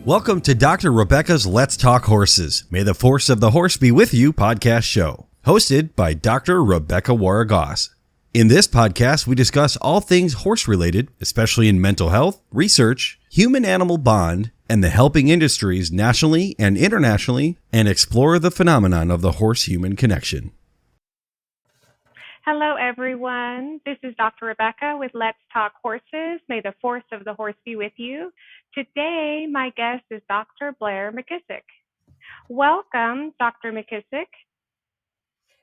Welcome to Dr. Rebecca's Let's Talk Horses. May the force of the horse be with you podcast show, hosted by Dr. Rebecca Wara-Goss. In this podcast, we discuss all things horse-related, especially in mental health, research, human-animal bond, and the helping industries nationally and internationally, and explore the phenomenon of the horse-human connection. Hello, everyone. This is Dr. Rebecca with Let's Talk Horses. May the force of the horse be with you. Today, my guest is Dr. Blair McKissock. Welcome, Dr. McKissock.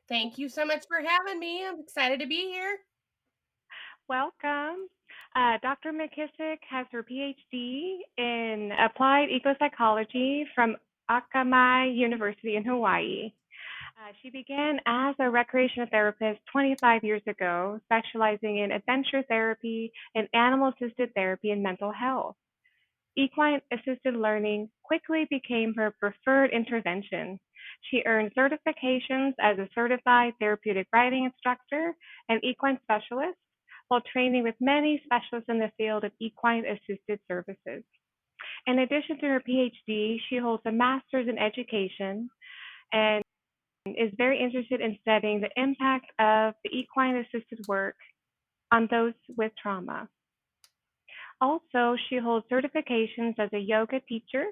Thank you so much for having me. I'm excited to be here. Welcome. Dr. McKissock has her PhD in applied ecopsychology from Akamai University in Hawaii. She began as a recreational therapist 25 years ago, specializing in adventure therapy and animal-assisted therapy and mental health. Equine-assisted learning quickly became her preferred intervention. She earned certifications as a certified therapeutic riding instructor and equine specialist, while training with many specialists in the field of equine-assisted services. In addition to her PhD, she holds a master's in education and is very interested in studying the impact of the equine-assisted work on those with trauma. Also, she holds certifications as a yoga teacher,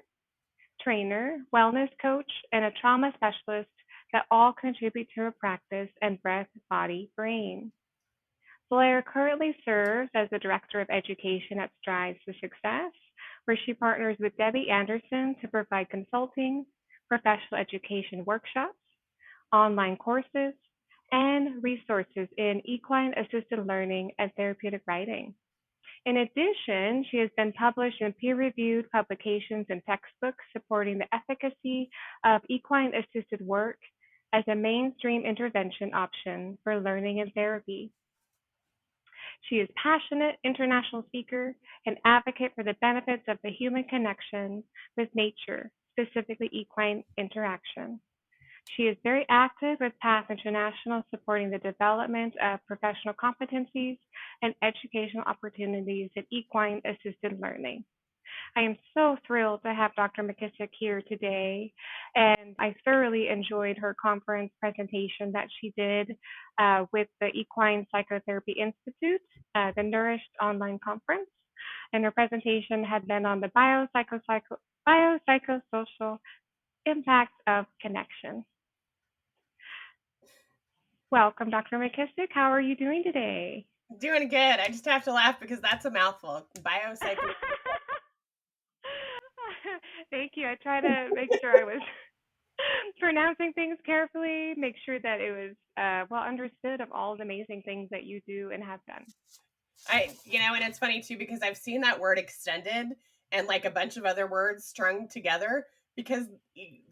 trainer, wellness coach, and a trauma specialist that all contribute to her practice and breath, body, brain. Blair currently serves as the Director of Education at Strides for Success, where she partners with Debbie Anderson to provide consulting, professional education workshops, online courses, and resources in equine-assisted learning and therapeutic riding. In addition, she has been published in peer-reviewed publications and textbooks supporting the efficacy of equine-assisted work as a mainstream intervention option for learning and therapy. She is a passionate international speaker and advocate for the benefits of the human connection with nature, specifically equine interaction. She is very active with PATH International, supporting the development of professional competencies and educational opportunities in equine-assisted learning. I am so thrilled to have Dr. McKissock here today, and I thoroughly enjoyed her conference presentation that she did with the Equine Psychotherapy Institute, the Nourished online conference. And her presentation had been on the biopsychosocial impacts of connection. Welcome, Dr. McKissock. How are you doing today? Doing good. I just have to laugh because that's a mouthful. Biopsychology. Thank you. I try to make sure I was pronouncing things carefully, make sure that it was well understood of all the amazing things that you do and have done. And it's funny too, because I've seen that word extended and like a bunch of other words strung together, because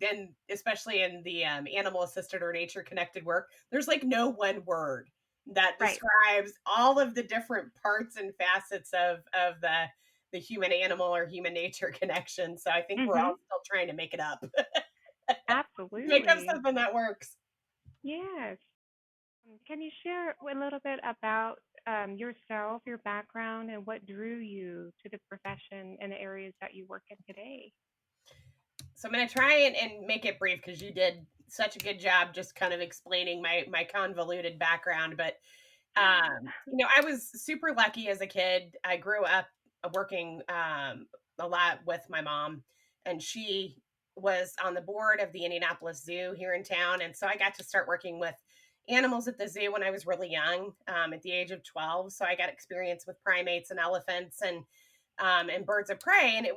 then, especially in the animal assisted or nature connected work, there's like no one word that describes all of the different parts and facets of the human animal or human nature connection. So I think we're all still trying to make it up. Absolutely. Make up something that works. Yes. Can you share a little bit about yourself, your background, and what drew you to the profession and the areas that you work in today? So I'm going to try and make it brief, because you did such a good job just kind of explaining my convoluted background. But, I was super lucky as a kid. I grew up working a lot with my mom, and she was on the board of the Indianapolis Zoo here in town. And so I got to start working with animals at the zoo when I was really young, at the age of 12. So I got experience with primates and elephants and birds of prey. And it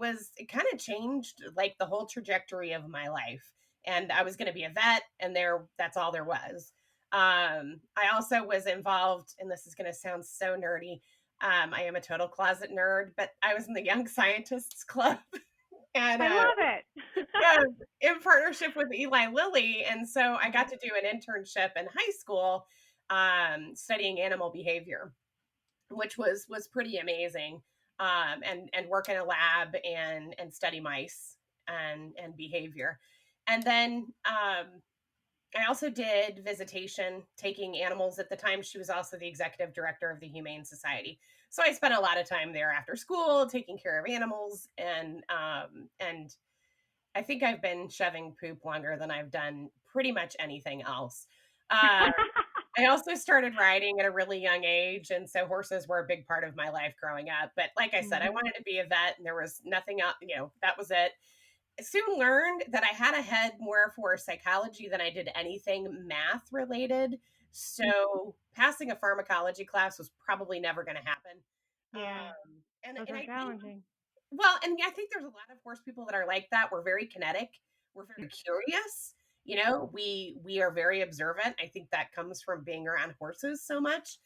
kind of changed like the whole trajectory of my life. And I was going to be a vet, and that's all there was. I also was involved, and this is going to sound so nerdy. I am a total closet nerd, but I was in the Young Scientists Club. And I love it. in partnership with Eli Lilly. And so I got to do an internship in high school, studying animal behavior, which was pretty amazing. And work in a lab and study mice and behavior. And then I also did visitation, taking animals. At the time, she was also the executive director of the Humane Society. So I spent a lot of time there after school taking care of animals, and I think I've been shoving poop longer than I've done pretty much anything else. I also started riding at a really young age, and so horses were a big part of my life growing up. But like I said, I wanted to be a vet, and there was nothing else, that was it. I soon learned that I had a head more for psychology than I did anything math related. So passing a pharmacology class was probably never going to happen. Yeah, And those and are I think, challenging. well, and I think there's a lot of horse people that are like that. We're very kinetic. We're very curious. We are very observant. I think that comes from being around horses so much.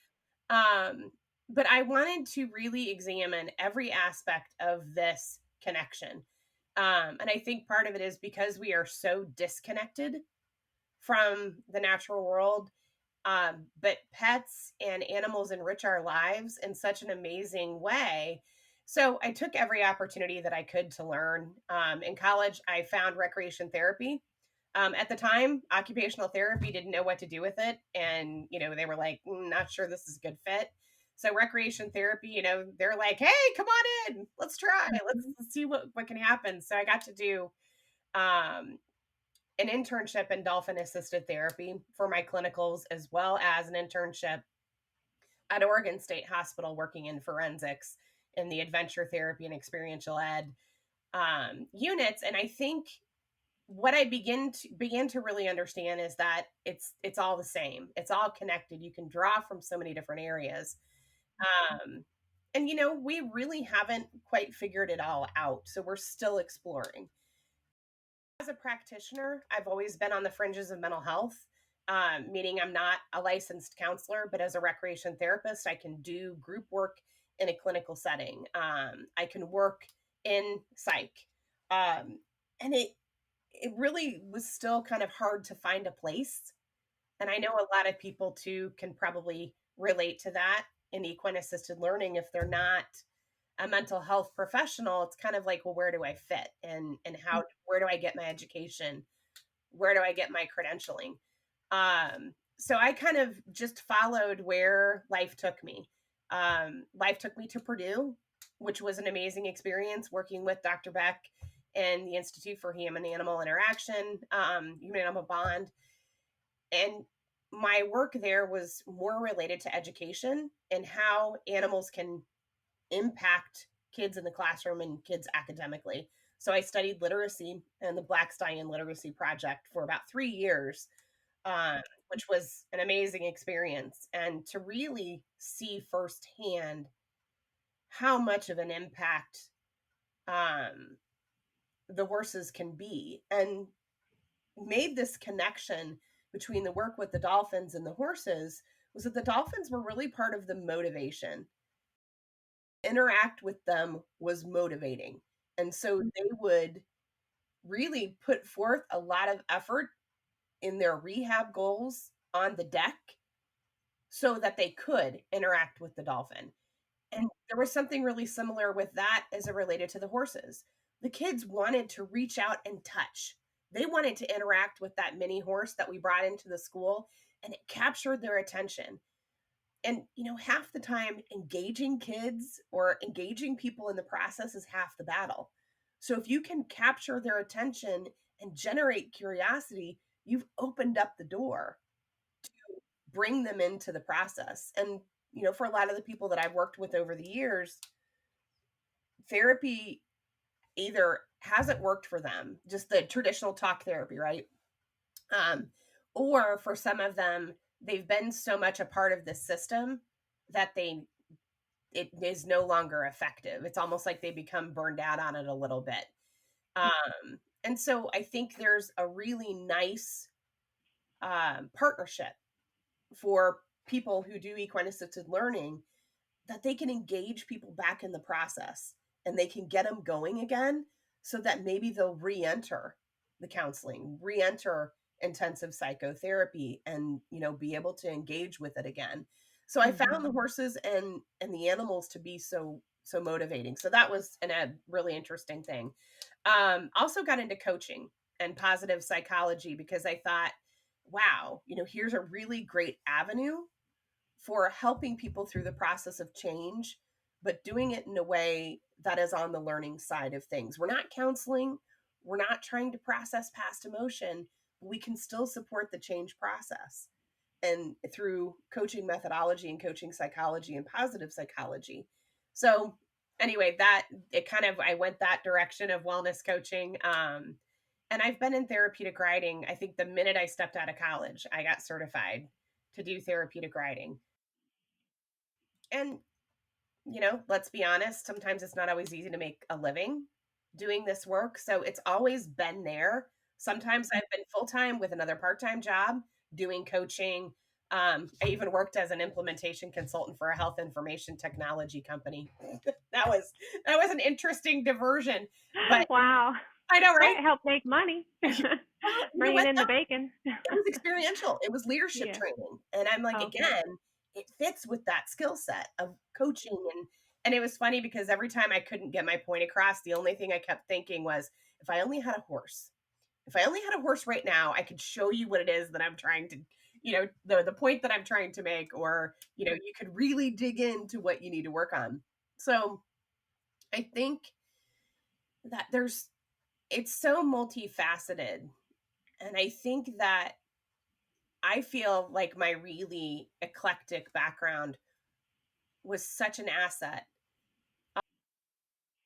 Um, but I wanted to really examine every aspect of this connection. And I think part of it is because we are so disconnected from the natural world. But pets and animals enrich our lives in such an amazing way. So I took every opportunity that I could to learn. In college, I found recreation therapy. At the time, occupational therapy didn't know what to do with it. And, they were like, not sure this is a good fit. So recreation therapy, they're like, hey, come on in. Let's try. Let's see what can happen. So I got to do um, an internship in dolphin assisted therapy for my clinicals, as well as an internship at Oregon State Hospital working in forensics in the adventure therapy and experiential ed units. And I think what I began to really understand is that it's all the same. It's all connected. You can draw from so many different areas. Um, and we really haven't quite figured it all out. So we're still exploring. As a practitioner, I've always been on the fringes of mental health, meaning I'm not a licensed counselor, but as a recreation therapist, I can do group work in a clinical setting. I can work in psych. And it really was still kind of hard to find a place. And I know a lot of people too can probably relate to that in equine assisted learning. If they're not a mental health professional, it's kind of like, well, where do I fit, and where do I get my education? Where do I get my credentialing? So I kind of just followed where life took me. Life took me to Purdue, which was an amazing experience working with Dr. Beck and the Institute for Human Animal Interaction, Human Animal Bond. And my work there was more related to education and how animals can impact kids in the classroom and kids academically. So I studied literacy and the Blackstein Literacy Project for about 3 years, which was an amazing experience. And to really see firsthand how much of an impact um, the horses can be, and made this connection between the work with the dolphins and the horses, was that the dolphins were really part of the motivation. Interact with them was motivating. And so they would really put forth a lot of effort in their rehab goals on the deck so that they could interact with the dolphin. And there was something really similar with that as it related to the horses. The kids wanted to reach out and touch. They wanted to interact with that mini horse that we brought into the school, and it captured their attention. And half the time engaging kids or engaging people in the process is half the battle. So if you can capture their attention and generate curiosity, you've opened up the door to bring them into the process. And for a lot of the people that I've worked with over the years, therapy either hasn't worked for them, just the traditional talk therapy, right? Or for some of them, they've been so much a part of the system that it is no longer effective. It's almost like they become burned out on it a little bit. And so I think there's a really nice partnership for people who do equine assisted learning, that they can engage people back in the process and they can get them going again, so that maybe they'll re-enter the counseling, re-enter intensive psychotherapy, and be able to engage with it again. So I found the horses and the animals to be so motivating. So that was a really interesting thing. Also got into coaching and positive psychology because I thought, wow, here's a really great avenue for helping people through the process of change but doing it in a way that is on the learning side of things. We're not counseling. We're not trying to process past emotion. We can still support the change process. And through coaching methodology and coaching psychology and positive psychology. So anyway, I went that direction of wellness coaching. And I've been in therapeutic riding. I think the minute I stepped out of college, I got certified to do therapeutic riding. And, let's be honest, sometimes it's not always easy to make a living doing this work. So it's always been there. Sometimes I've been full-time with another part-time job doing coaching. I even worked as an implementation consultant for a health information technology company. that was an interesting diversion, but wow. I know, right? That helped make money. Bringing in the bacon. It was experiential. It was leadership training. And I'm like, again, it fits with that skill set of coaching. And it was funny because every time I couldn't get my point across, the only thing I kept thinking was, if I only had a horse right now, I could show you what it is that I'm trying to, the point that I'm trying to make, or, you could really dig into what you need to work on. So I think that it's so multifaceted. And I think that I feel like my really eclectic background was such an asset.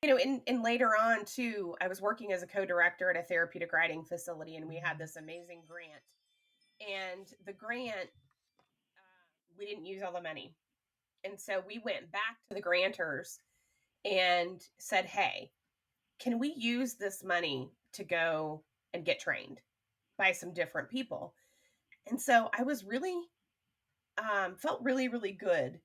In later on too, I was working as a co-director at a therapeutic riding facility, and we had this amazing grant. And the grant, we didn't use all the money. And so we went back to the grantors and said, hey, can we use this money to go and get trained by some different people? And so I was really, felt really, really good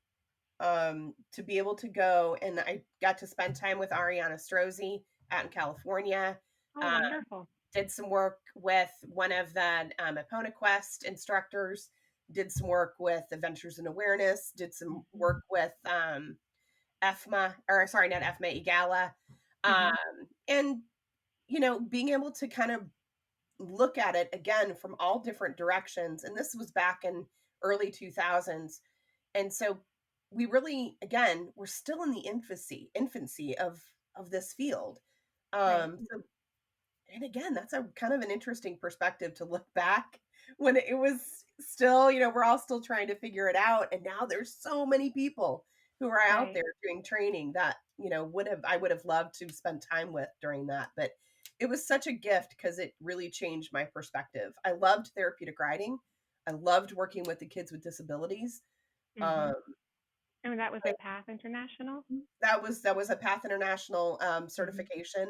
to be able to go, and I got to spend time with Ariana Strozzi out in California. Oh, wonderful. Did some work with one of the Epona Quest instructors, did some work with Adventures in Awareness, did some work with EFMA, or sorry, not EFMA, EGALA. And, being able to kind of look at it again from all different directions. And this was back in early 2000s. And so we really, again, we're still in the infancy of this field. And again, that's a kind of an interesting perspective to look back when it was still, we're all still trying to figure it out. And now there's so many people who are out there doing training that, I would have loved to spend time with during that. But it was such a gift because it really changed my perspective. I loved therapeutic riding. I loved working with the kids with disabilities. And that was a PATH International? That was a PATH International certification.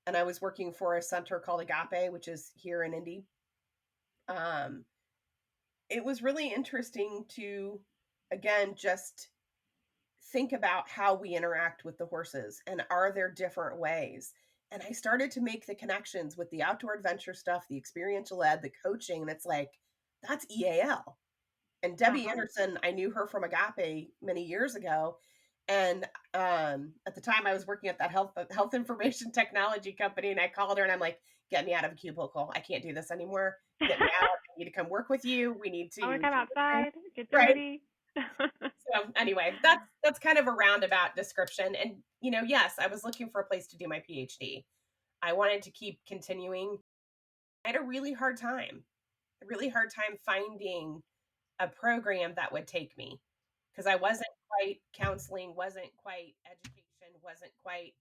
And I was working for a center called Agape, which is here in Indy. It was really interesting to, again, just think about how we interact with the horses, and are there different ways? And I started to make the connections with the outdoor adventure stuff, the experiential ed, the coaching, and it's like, that's EAL. And Debbie Anderson, I knew her from Agape many years ago. And at the time I was working at that health information technology company, and I called her and I'm like, get me out of a cubicle. I can't do this anymore. Get me out. I need to come work with you. We need to come outside, get dirty. So anyway, that's kind of a roundabout description. And, yes, I was looking for a place to do my PhD. I wanted to keep continuing. I had a really hard time finding a program that would take me, because I wasn't quite counseling, wasn't quite education, wasn't quite,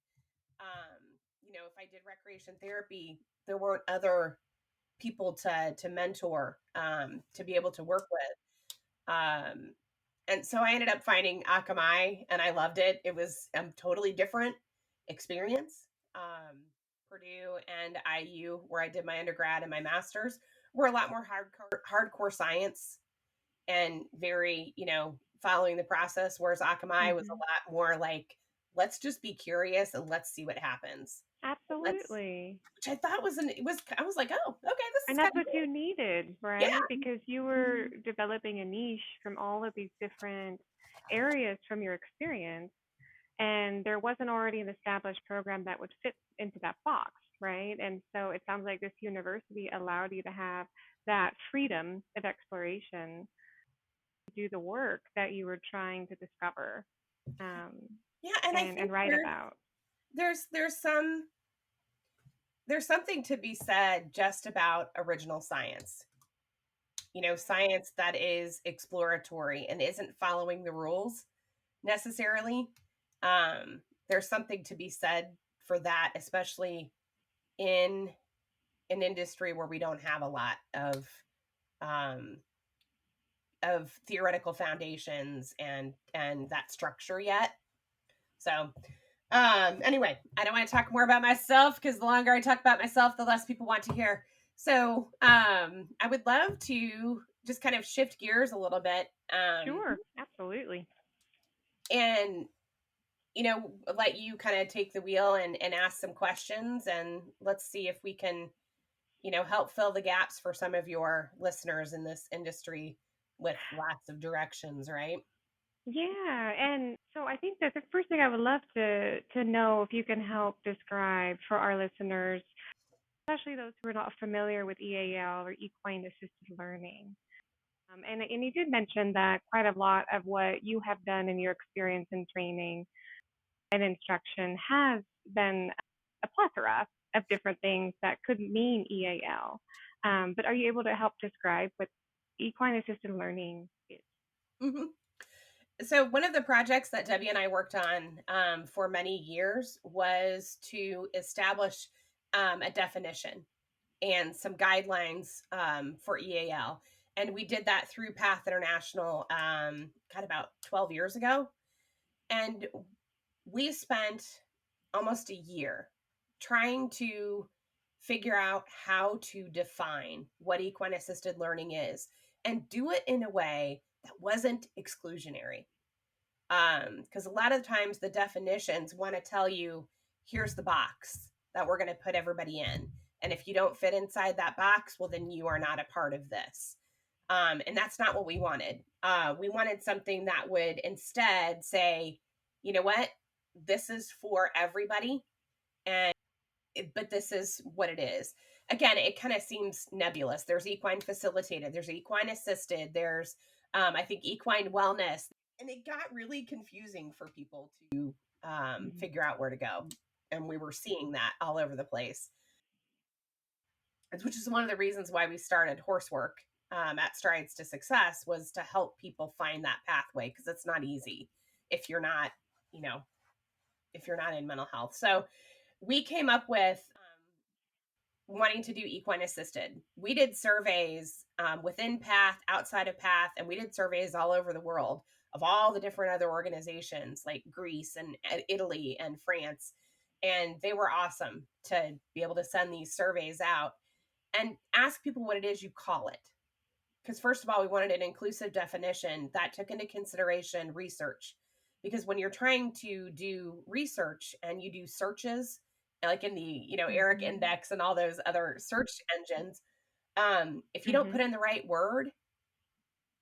if I did recreation therapy, there weren't other people to mentor, to be able to work with. And so I ended up finding Akamai, and I loved it. It was a totally different experience. Purdue and IU, where I did my undergrad and my master's, were a lot more hardcore science and very, following the process. Whereas Akamai was a lot more like, let's just be curious and let's see what happens. Absolutely. Which I thought I was like, oh, okay, this is. And that's what you needed, right? Yeah. Because you were developing a niche from all of these different areas from your experience. And there wasn't already an established program that would fit into that box, right? And so it sounds like this university allowed you to have that freedom of exploration to do the work that you were trying to discover. Yeah, and I think and write about. there's something to be said just about original science. Science that is exploratory and isn't following the rules necessarily. There's something to be said for that, especially in an industry where we don't have a lot um, of theoretical foundations and that structure yet. So anyway, I don't want to talk more about myself because the longer I talk about myself, the less people want to hear. So I would love to just kind of shift gears a little bit. Sure, absolutely. And let you kind of take the wheel and ask some questions, and let's see if we can help fill the gaps for some of your listeners in this industry with lots of directions, right? Yeah, and so I think that the first thing I would love to know if you can help describe for our listeners, especially those who are not familiar with EAL or equine assisted learning. And you did mention that quite a lot of what you have done in your experience in training and instruction has been a plethora of different things that could mean EAL. But are you able to help describe what equine assisted learning is? Mm-hmm. So one of the projects that Debbie and I worked on for many years was to establish a definition and some guidelines for EAL. And we did that through Path International, about 12 years ago. And we spent almost a year trying to figure out how to define what equine assisted learning is and do it in a way that wasn't exclusionary. Because a lot of times the definitions want to tell you, here's the box that we're going to put everybody in. And if you don't fit inside that box, well, then you are not a part of this. And that's not what we wanted. We wanted something that would instead say, you know what, this is for everybody. But this is what it is. Again, it kind of seems nebulous. There's equine facilitated, there's equine assisted, there's I think equine wellness, and it got really confusing for people to figure out where to go. And we were seeing that all over the place, which is one of the reasons why we started horsework at Strides to Success, was to help people find that pathway, because it's not easy if you're not, if you're not in mental health. So we came up with wanting to do equine assisted. We did surveys within Path, outside of Path, and we did surveys all over the world of all the different other organizations like Greece and Italy and France. And they were awesome to be able to send these surveys out and ask people what it is you call it. Because first of all, we wanted an inclusive definition that took into consideration research. Because when you're trying to do research and you do searches, like in the ERIC index and all those other search engines, if you don't put in the right word,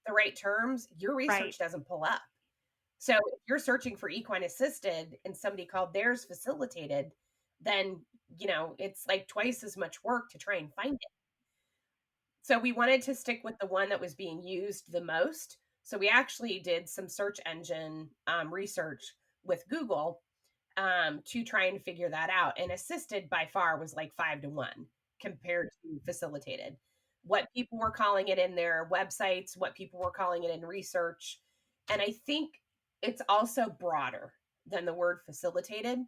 the right terms, your research doesn't pull up. So if you're searching for equine assisted and somebody called theirs facilitated, then it's like twice as much work to try and find it. So we wanted to stick with the one that was being used the most. So we actually did some search engine research with Google to try and figure that out. And assisted by far was like 5-1 compared to facilitated. What people were calling it in their websites, what people were calling it in research. And I think it's also broader than the word facilitated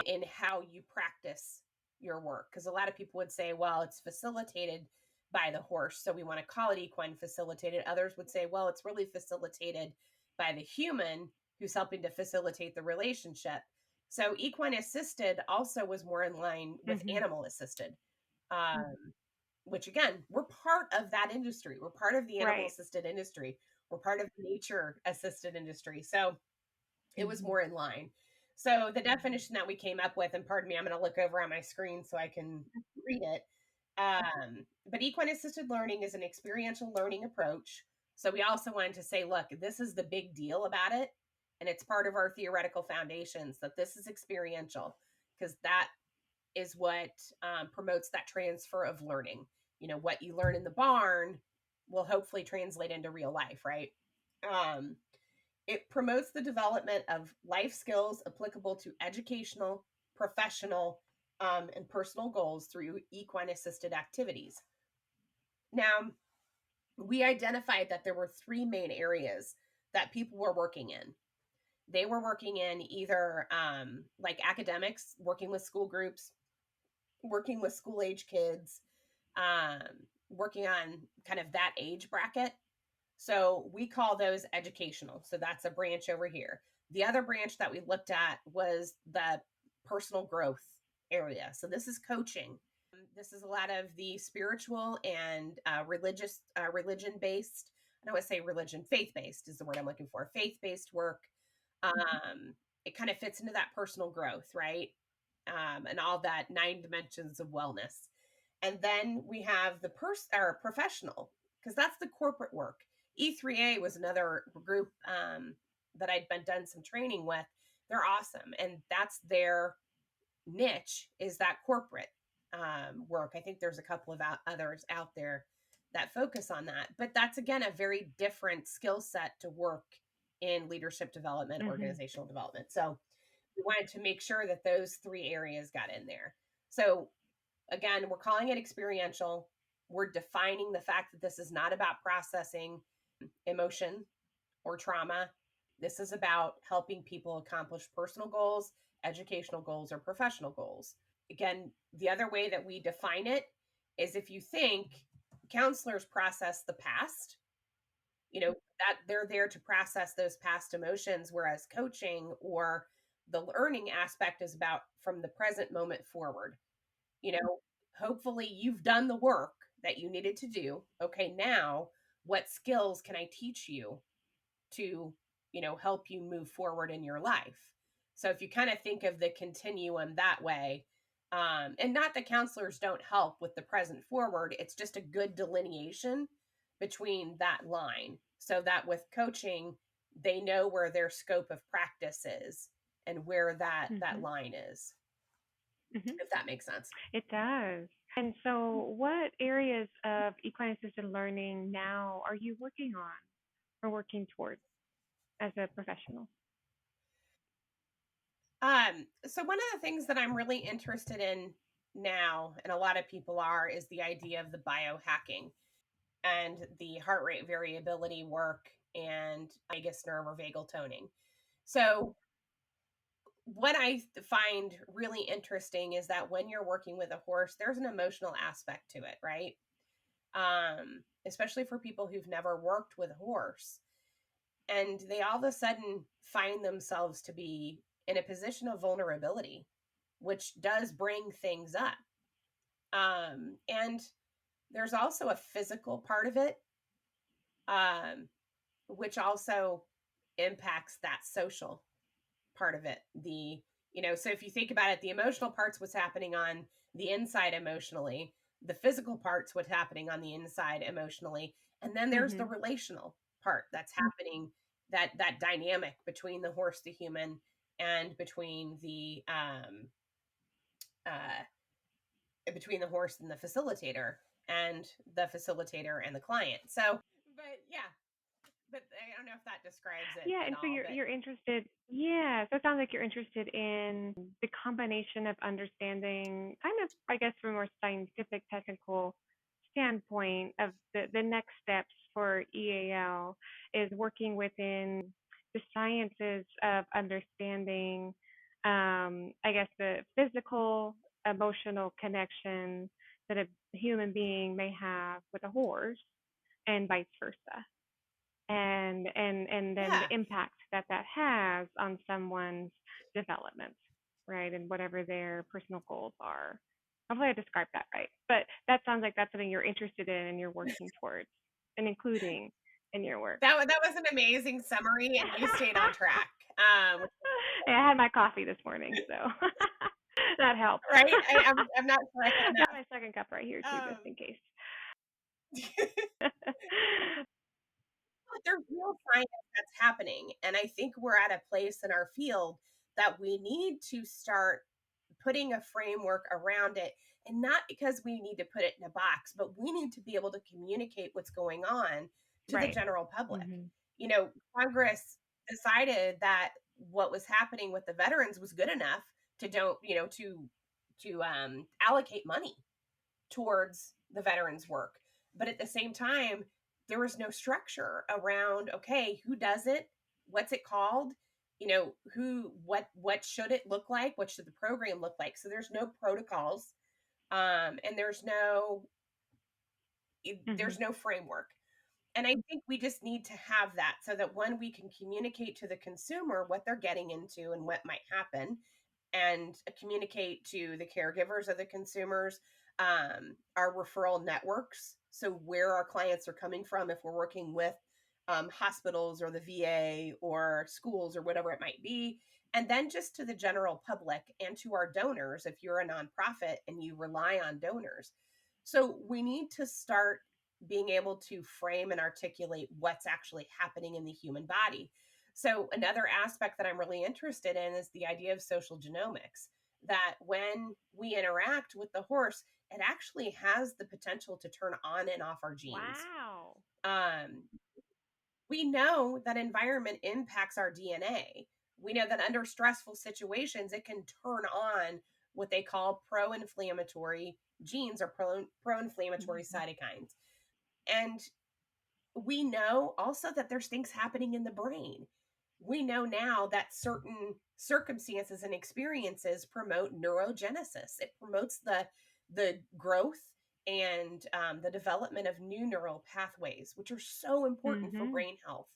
in how you practice your work. Because a lot of people would say, well, it's facilitated by the horse, so we want to call it equine facilitated. Others would say, well, it's really facilitated by the human who's helping to facilitate the relationship. So equine assisted also was more in line with animal assisted, which again, we're part of that industry. We're part of the animal assisted industry. We're part of the nature assisted industry. So it was more in line. So the definition that we came up with, and pardon me, I'm going to look over on my screen so I can read it. But equine assisted learning is an experiential learning approach. So we also wanted to say, look, this is the big deal about it. And it's part of our theoretical foundations that this is experiential, because that is what promotes that transfer of learning. What you learn in the barn will hopefully translate into real life, right? It promotes the development of life skills applicable to educational, professional, and personal goals through equine-assisted activities. Now, we identified that there were three main areas that people were working in. They were working in either like academics, working with school groups, working with school age kids, working on kind of that age bracket. So we call those educational. So that's a branch over here. The other branch that we looked at was the personal growth area. So this is coaching. This is a lot of the spiritual and religion based. I don't want to say religion, faith based is the word I'm looking for. Faith based work. It kind of fits into that personal growth, right? And all that 9 dimensions of wellness. And then we have the professional, because that's the corporate work. E3A was another group that I'd done some training with. They're awesome, and that's their niche, is that corporate work. I think there's a couple of others out there that focus on that, but that's again a very different skill set to work in leadership development, organizational development. So we wanted to make sure that those three areas got in there. So again, we're calling it experiential. We're defining the fact that this is not about processing emotion or trauma. This is about helping people accomplish personal goals, educational goals, or professional goals. Again, the other way that we define it is, if you think counselors process the past, that they're there to process those past emotions, whereas coaching or the learning aspect is about from the present moment forward. Hopefully you've done the work that you needed to do. Okay, now what skills can I teach you to, help you move forward in your life? So if you kind of think of the continuum that way, and not that counselors don't help with the present forward, it's just a good delineation between that line, so that with coaching, they know where their scope of practice is and where that line is. If that makes sense. It does. And so, what areas of equine assisted learning now are you working on or working towards as a professional? So one of the things that I'm really interested in now, and a lot of people are, is the idea of the biohacking and the heart rate variability work and vagus nerve or vagal toning. So what I find really interesting is that when you're working with a horse, there's an emotional aspect to it, right? Especially for people who've never worked with a horse. And they all of a sudden find themselves to be in a position of vulnerability, which does bring things up. And there's also a physical part of it, which also impacts that social part of it. So if you think about it, the emotional part's what's happening on the inside emotionally, the physical part's what's happening on the inside emotionally, and then there's the relational part that's happening, that dynamic between the horse, the human, and between the horse and the facilitator, and the facilitator and the client. So, but yeah, but I don't know if that describes it. Yeah, and so you're interested. Yeah, so it sounds like you're interested in the combination of understanding, kind of, I guess, from a more scientific, technical standpoint of the next steps for EAL is working within the sciences of understanding, I guess, the physical, emotional connection that a human being may have with a horse, and vice versa, and then the impact that has on someone's development, right, and whatever their personal goals are. Hopefully I described that right, but that sounds like that's something you're interested in and you're working towards and including in your work. That was an amazing summary, and you stayed on track. Yeah, I had my coffee this morning, so that helped. Right? I'm not sure. I got my second cup right here too, just in case. There's real science that's happening, and I think we're at a place in our field that we need to start putting a framework around it, and not because we need to put it in a box, but we need to be able to communicate what's going on to the general public. Congress, decided that what was happening with the veterans was good enough to allocate money towards the veterans work. But at the same time, there was no structure around, okay, who does it? What's it called? What should it look like? What should the program look like? So there's no protocols, and there's no framework. And I think we just need to have that so that when we can communicate to the consumer what they're getting into and what might happen, and communicate to the caregivers of the consumers, our referral networks. So where our clients are coming from, if we're working with hospitals or the VA or schools or whatever it might be, and then just to the general public and to our donors, if you're a nonprofit and you rely on donors. So we need to start being able to frame and articulate what's actually happening in the human body. So another aspect that I'm really interested in is the idea of social genomics, that when we interact with the horse, it actually has the potential to turn on and off our genes. Wow. We know that environment impacts our DNA. We know that under stressful situations, it can turn on what they call pro-inflammatory genes or pro-inflammatory cytokines. And we know also that there's things happening in the brain. We know now that certain circumstances and experiences promote neurogenesis. It promotes the growth and the development of new neural pathways, which are so important for brain health,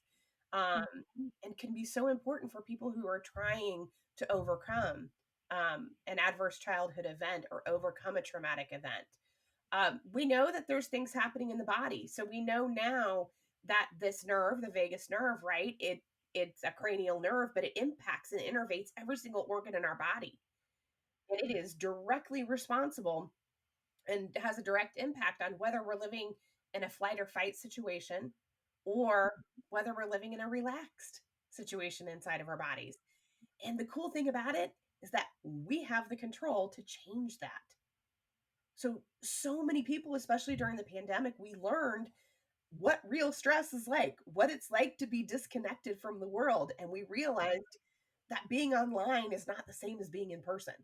and can be so important for people who are trying to overcome an adverse childhood event or overcome a traumatic event. We know that there's things happening in the body. So we know now that this nerve, the vagus nerve, right? It's a cranial nerve, but it impacts and innervates every single organ in our body. And it is directly responsible and has a direct impact on whether we're living in a flight or fight situation or whether we're living in a relaxed situation inside of our bodies. And the cool thing about it is that we have the control to change that. So many people, especially during the pandemic, we learned what real stress is like, what it's like to be disconnected from the world. And we realized that being online is not the same as being in person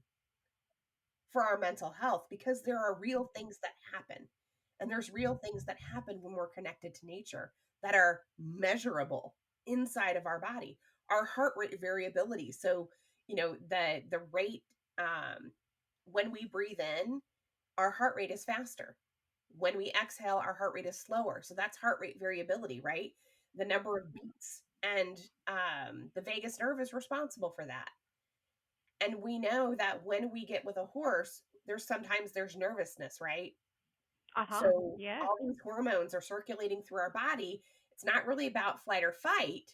for our mental health, because there are real things that happen. And there's real things that happen when we're connected to nature that are measurable inside of our body. Our heart rate variability. So, the rate, when we breathe in, our heart rate is faster. When we exhale, our heart rate is slower. So that's heart rate variability, right? The number of beats. And the vagus nerve is responsible for that. And we know that when we get with a horse, there's nervousness, right? So Yes. all these hormones are circulating through our body. It's not really about flight or fight,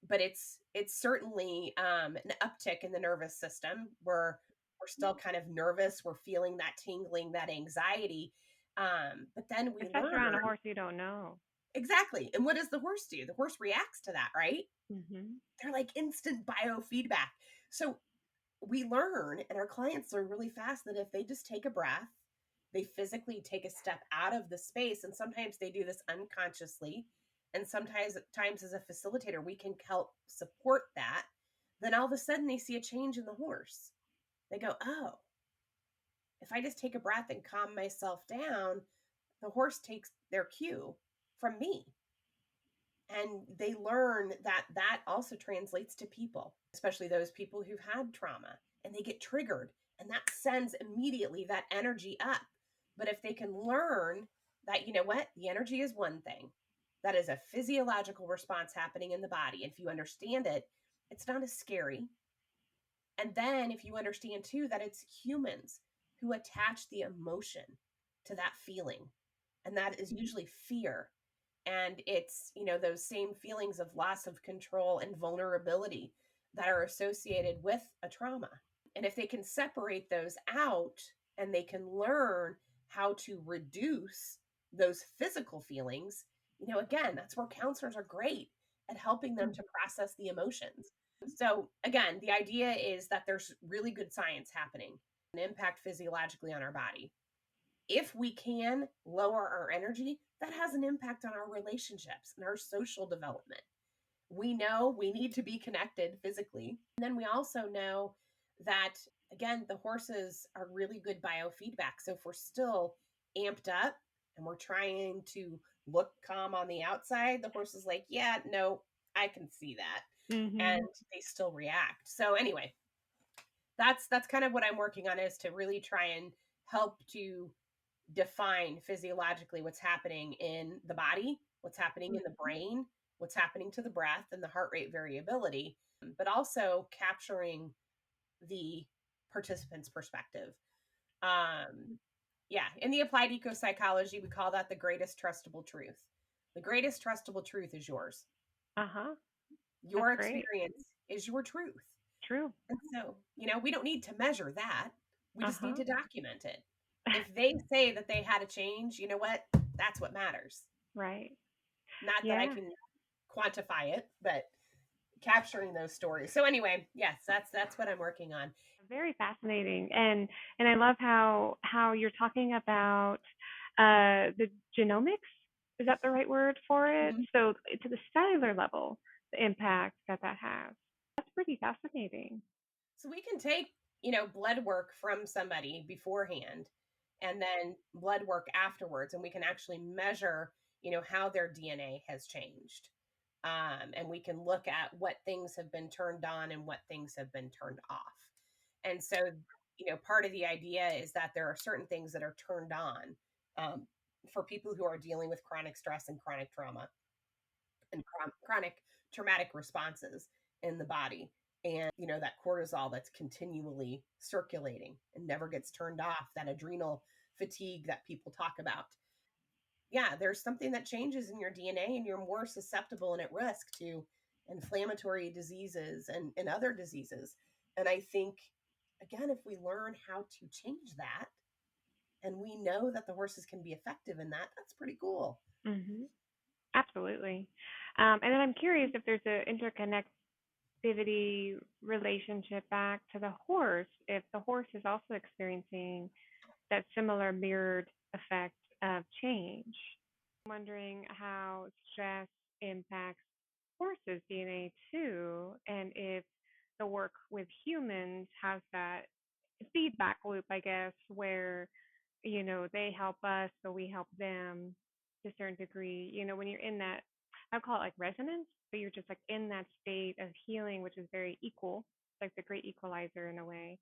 but it's certainly an uptick in the nervous system where we're still kind of nervous. We're feeling that tingling, that anxiety. But then we Especially around a learn. horse you don't know. Exactly. And what does the horse do? The horse reacts to that, right? Mm-hmm. They're like instant biofeedback. So we learn, and our clients learn really fast, that if they just take a breath, they physically take a step out of the space, and sometimes they do this unconsciously, and sometimes as a facilitator we can help support that, then all of a sudden they see a change in the horse. They go, oh, if I just take a breath and calm myself down, the horse takes their cue from me. And they learn that also translates to people, especially those people who've had trauma, and they get triggered, and that sends immediately that energy up. But if they can learn that, you know what, the energy is one thing, that is a physiological response happening in the body. And if you understand it, it's not as scary. And then if you understand too that it's humans who attach the emotion to that feeling, and that is usually fear. And it's, those same feelings of loss of control and vulnerability that are associated with a trauma. And if they can separate those out and they can learn how to reduce those physical feelings, again, that's where counselors are great at helping them to process the emotions. So again, the idea is that there's really good science happening, an impact physiologically on our body. If we can lower our energy, that has an impact on our relationships and our social development. we know we need to be connected physically. And then we also know that, again, the horses are really good biofeedback. So if we're still amped up and we're trying to look calm on the outside, the horse is like, yeah, no, I can see that. And they still react. So anyway, that's kind of what I'm working on, is to really try and help to define physiologically what's happening in the body, what's happening in the brain, what's happening to the breath and the heart rate variability, but also capturing the participant's perspective. Yeah, in the applied eco psychology, we call that the greatest trustable truth. The greatest trustable truth is yours. Your That's great. experience is your truth. True. And so, we don't need to measure that. We just need to document it. If they say that they had a change, you know what? That's what matters. Right. Not that I Yeah. can quantify it, but capturing those stories. So anyway, yes, that's what I'm working on. Very fascinating. And I love how you're talking about the genomics. Is that the right word for it? So to the cellular level, the impact that has. That's pretty fascinating. So we can take, blood work from somebody beforehand and then blood work afterwards, and we can actually measure, how their DNA has changed. And we can look at what things have been turned on and what things have been turned off. And so, part of the idea is that there are certain things that are turned on for people who are dealing with chronic stress and chronic trauma and chronic traumatic responses in the body. And, that cortisol that's continually circulating and never gets turned off, that adrenal fatigue that people talk about. Yeah, there's something that changes in your DNA and you're more susceptible and at risk to inflammatory diseases and other diseases. And I think, again, if we learn how to change that and we know that the horses can be effective in that, that's pretty cool. Absolutely. And then I'm curious if there's an interconnectivity relationship back to the horse, if the horse is also experiencing that similar mirrored effect of change. I'm wondering how stress impacts horses' DNA too, and if the work with humans has that feedback loop, I guess, where they help us, so we help them to a certain degree. When you're in that, I call it like resonance, but you're just like in that state of healing, which is very equal, like the great equalizer in a way.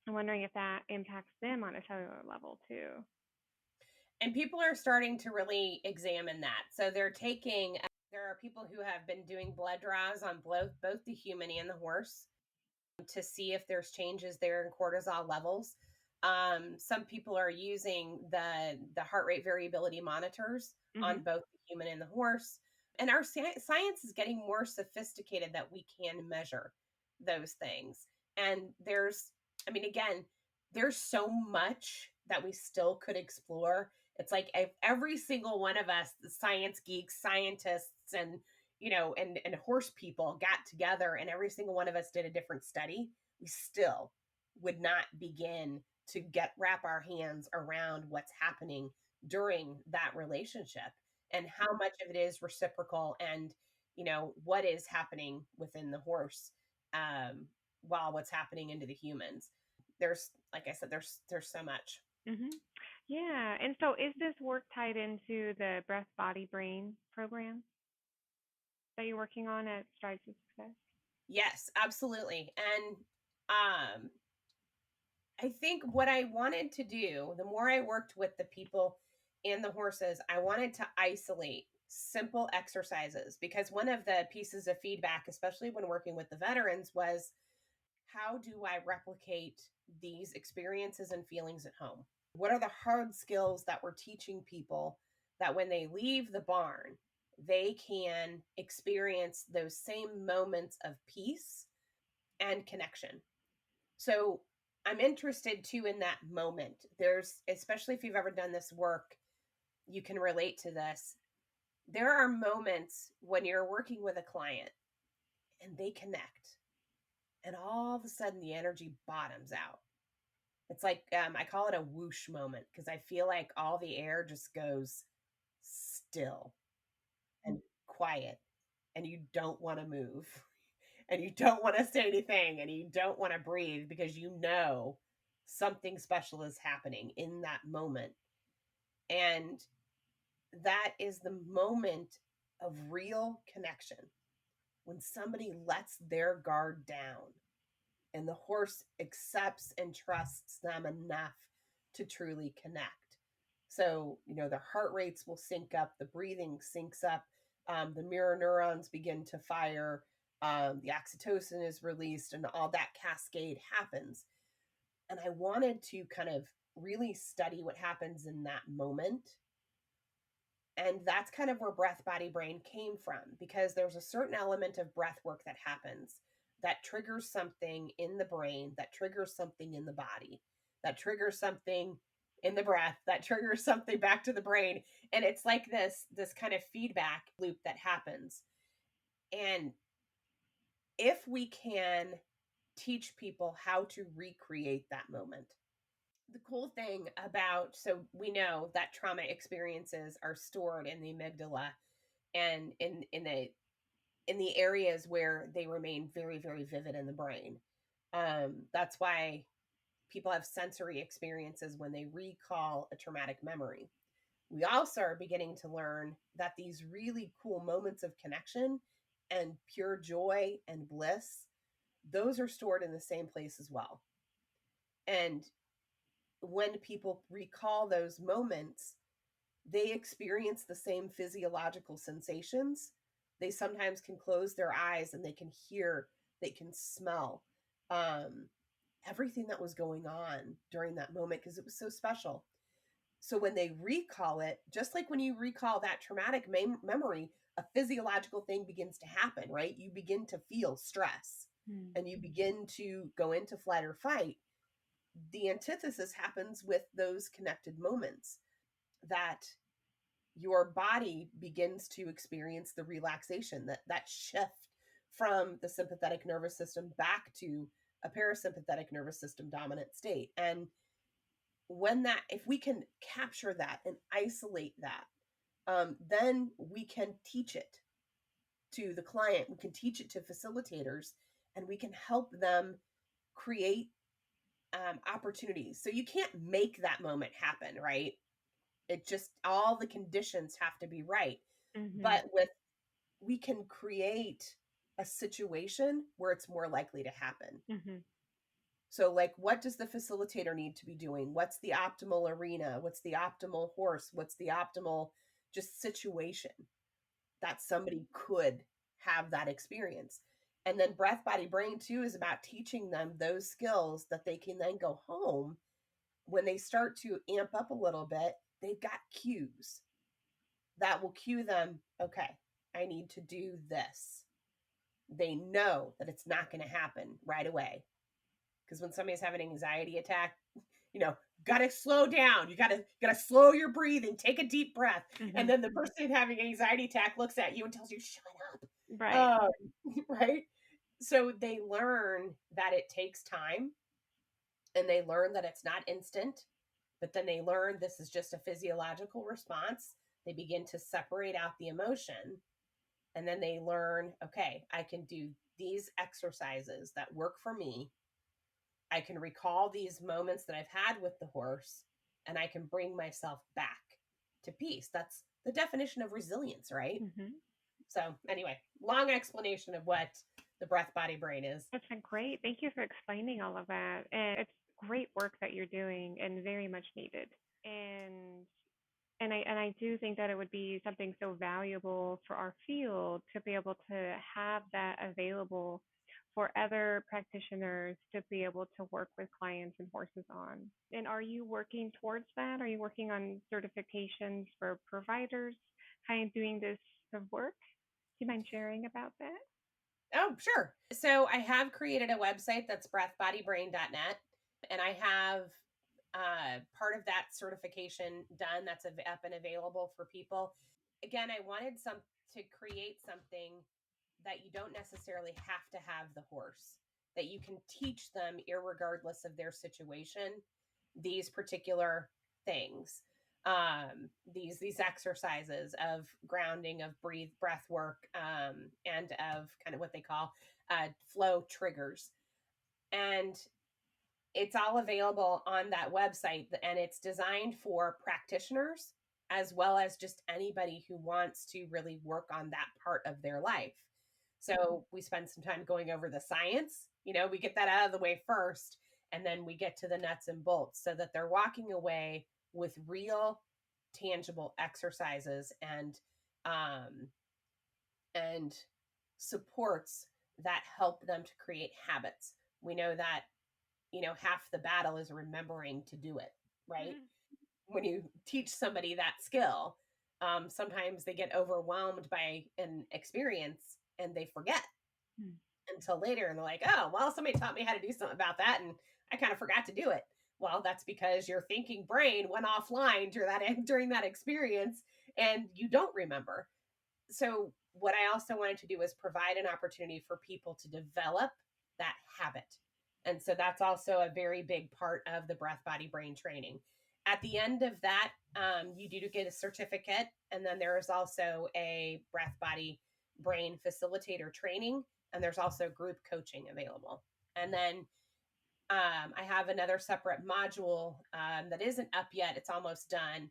I'm wondering if that impacts them on a cellular level too. And people are starting to really examine that. So there are people who have been doing blood draws on both the human and the horse to see if there's changes there in cortisol levels. Some people are using the heart rate variability monitors on both the human and the horse. And our science is getting more sophisticated that we can measure those things. And again, there's so much that we still could explore. It's like if every single one of us, the science geeks, scientists, and and horse people got together and every single one of us did a different study, we still would not begin to wrap our hands around what's happening during that relationship and how much of it is reciprocal and what is happening within the horse while what's happening into the humans. There's, like I said, there's so much. Yeah. And so is this work tied into the breath, body, brain program that you're working on at Strides of Success? Yes, absolutely. And I think what I wanted to do, the more I worked with the people and the horses, I wanted to isolate simple exercises, because one of the pieces of feedback, especially when working with the veterans, was how do I replicate these experiences and feelings at home? What are the hard skills that we're teaching people that when they leave the barn, they can experience those same moments of peace and connection? So I'm interested too in that moment. Especially if you've ever done this work, you can relate to this. There are moments when you're working with a client and they connect, and all of a sudden the energy bottoms out. It's like, I call it a whoosh moment, because I feel like all the air just goes still and quiet. and you don't want to move and you don't want to say anything and you don't want to breathe because you know something special is happening in that moment. And that is the moment of real connection, when somebody lets their guard down and the horse accepts and trusts them enough to truly connect. So, their heart rates will sync up, the breathing syncs up, the mirror neurons begin to fire, the oxytocin is released, and all that cascade happens. And I wanted to kind of really study what happens in that moment. And that's kind of where breath, body, brain came from, because there's a certain element of breath work that happens that triggers something in the brain, that triggers something in the body, that triggers something in the breath, that triggers something back to the brain. And it's like this kind of feedback loop that happens. And if we can teach people how to recreate that moment, the cool thing about, so we know that trauma experiences are stored in the amygdala and in the areas where they remain very, very vivid in the brain. That's why people have sensory experiences when they recall a traumatic memory. We also are beginning to learn that these really cool moments of connection and pure joy and bliss, those are stored in the same place as well. And when people recall those moments, they experience the same physiological sensations. They sometimes can close their eyes and they can hear, they can smell everything that was going on during that moment, because it was so special. So when they recall it, just like when you recall that traumatic memory, a physiological thing begins to happen, right? You begin to feel stress and you begin to go into flight or fight. The antithesis happens with those connected moments, that your body begins to experience the relaxation, that shift from the sympathetic nervous system back to a parasympathetic nervous system dominant state. And if we can capture that and isolate that, then we can teach it to the client, we can teach it to facilitators, and we can help them create opportunities. So you can't make that moment happen, right? It just, all the conditions have to be right. But we can create a situation where it's more likely to happen. So like, what does the facilitator need to be doing? What's the optimal arena? What's the optimal horse? What's the optimal just situation that somebody could have that experience? And then breath, body, brain too is about teaching them those skills that they can then go home. When they start to amp up a little bit, they've got cues that will cue them. Okay, I need to do this. They know that it's not going to happen right away. Because when somebody's having an anxiety attack, got to slow down. You got to slow your breathing, take a deep breath. And then the person having an anxiety attack looks at you and tells you, shut up. Right. Right. So they learn that it takes time, and they learn that it's not instant, but then they learn this is just a physiological response. They begin to separate out the emotion, and then they learn, okay, I can do these exercises that work for me. I can recall these moments that I've had with the horse, and I can bring myself back to peace. That's the definition of resilience, right? So anyway, long explanation of what the breath, body, brain is. That's been great. Thank you for explaining all of that. And it's great work that you're doing and very much needed. And I do think that it would be something so valuable for our field to be able to have that available for other practitioners to be able to work with clients and horses on. And are you working towards that? Are you working on certifications for providers kind of doing this work? Do you mind sharing about that? Oh, sure. So I have created a website that's breathbodybrain.net, and I have part of that certification done. That's up and available for people. Again, I wanted to create something that you don't necessarily have to have the horse, that you can teach them irregardless of their situation, these particular things. these exercises of grounding, of breath work, and of kind of what they call flow triggers. And it's all available on that website, and it's designed for practitioners as well as just anybody who wants to really work on that part of their life. So we spend some time going over the science, we get that out of the way first, and then we get to the nuts and bolts so that they're walking away with real tangible exercises and supports that help them to create habits. We know that half the battle is remembering to do it, right? When you teach somebody that skill, sometimes they get overwhelmed by an experience and they forget until later. And they're like, oh, well, somebody taught me how to do something about that, and I kind of forgot to do it. Well, that's because your thinking brain went offline during that experience and you don't remember. So what I also wanted to do was provide an opportunity for people to develop that habit. And so that's also a very big part of the breath, body, brain training. At the end of that, you do get a certificate. And then there is also a breath, body, brain facilitator training. And there's also group coaching available. And then I have another separate module that isn't up yet. It's almost done,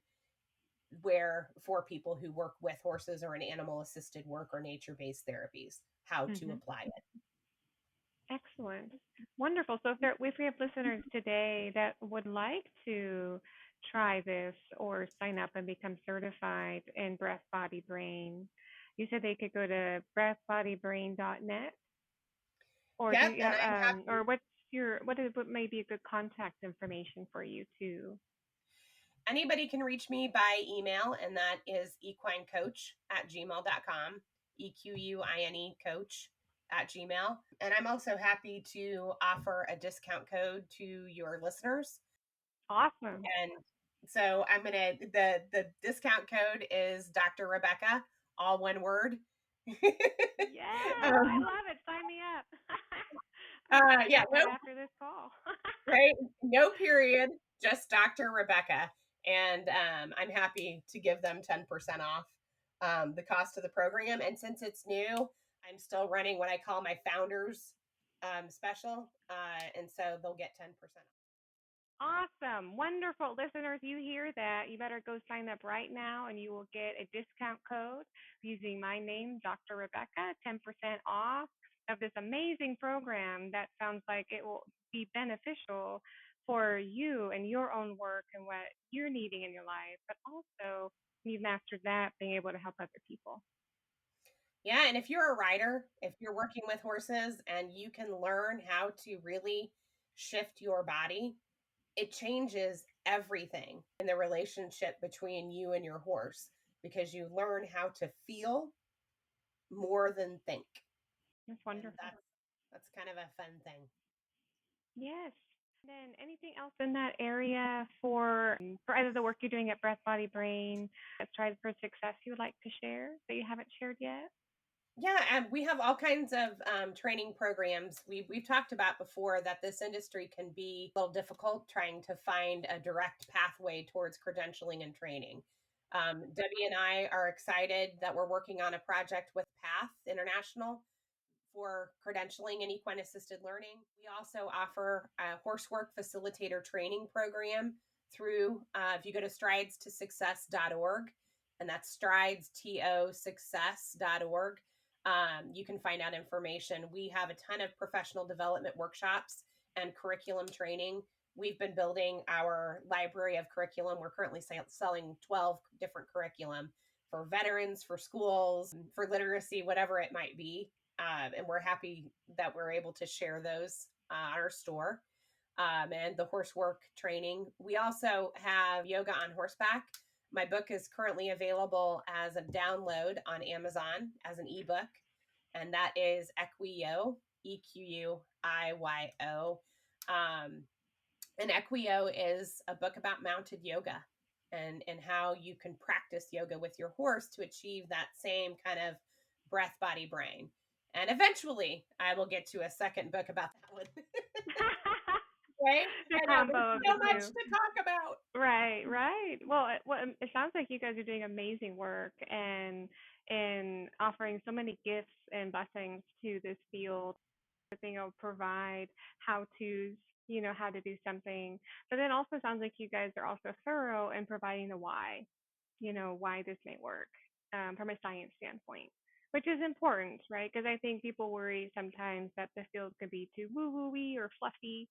where for people who work with horses or in animal assisted work or nature-based therapies, how to apply it. Excellent. Wonderful. So if we have listeners today that would like to try this or sign up and become certified in breath, body, brain, you said they could go to breathbodybrain.net, or do Yep, you and have, or what may be a good contact information for you too? Anybody can reach me by email, and that is equinecoach@gmail.com, EQUINE coach@gmail. And I'm also happy to offer a discount code to your listeners. Awesome. And so the discount code is Dr. Rebecca, all one word. Yeah, I love it. Sign me up. Yeah, no, after this call. right? No period, just Dr. Rebecca. And I'm happy to give them 10% off the cost of the program. And since it's new, I'm still running what I call my founders special. And so they'll get 10% off. Awesome. Wonderful. Listeners, you hear that. You better go sign up right now and you will get a discount code using my name, Dr. Rebecca, 10% off of this amazing program that sounds like it will be beneficial for you and your own work and what you're needing in your life, but also when you've mastered that, being able to help other people. Yeah. And if you're a rider, if you're working with horses and you can learn how to really shift your body, it changes everything in the relationship between you and your horse, because you learn how to feel more than think. That's wonderful. That's kind of a fun thing. Yes. Then anything else in that area for either the work you're doing at Breath Body Brain, Strides for Success, you would like to share that you haven't shared yet? Yeah, and we have all kinds of training programs. We've talked about before that this industry can be a little difficult trying to find a direct pathway towards credentialing and training. Debbie and I are excited that we're working on a project with PATH International for credentialing and equine-assisted learning. We also offer a horsework facilitator training program through, if you go to strides2success.org, and that's strides2success.org, you can find out information. We have a ton of professional development workshops and curriculum training. We've been building our library of curriculum. We're currently selling 12 different curriculum for veterans, for schools, for literacy, whatever it might be. And we're happy that we're able to share those on our store. And the horsework training. We also have yoga on horseback. My book is currently available as a download on Amazon as an ebook, and that is Equio, EQUIYO. And Equio is a book about mounted yoga and how you can practice yoga with your horse to achieve that same kind of breath, body, brain. And eventually I will get to a second book about that one. Right? The I know, combo of there's so the much two. to talk about. Right. Well, it sounds like you guys are doing amazing work and offering so many gifts and blessings to this field. Provide how to's, how to do something. But then also sounds like you guys are also thorough in providing the why, why this may work from a science standpoint, which is important, right? Because I think people worry sometimes that the field could be too woo-woo-y or fluffy,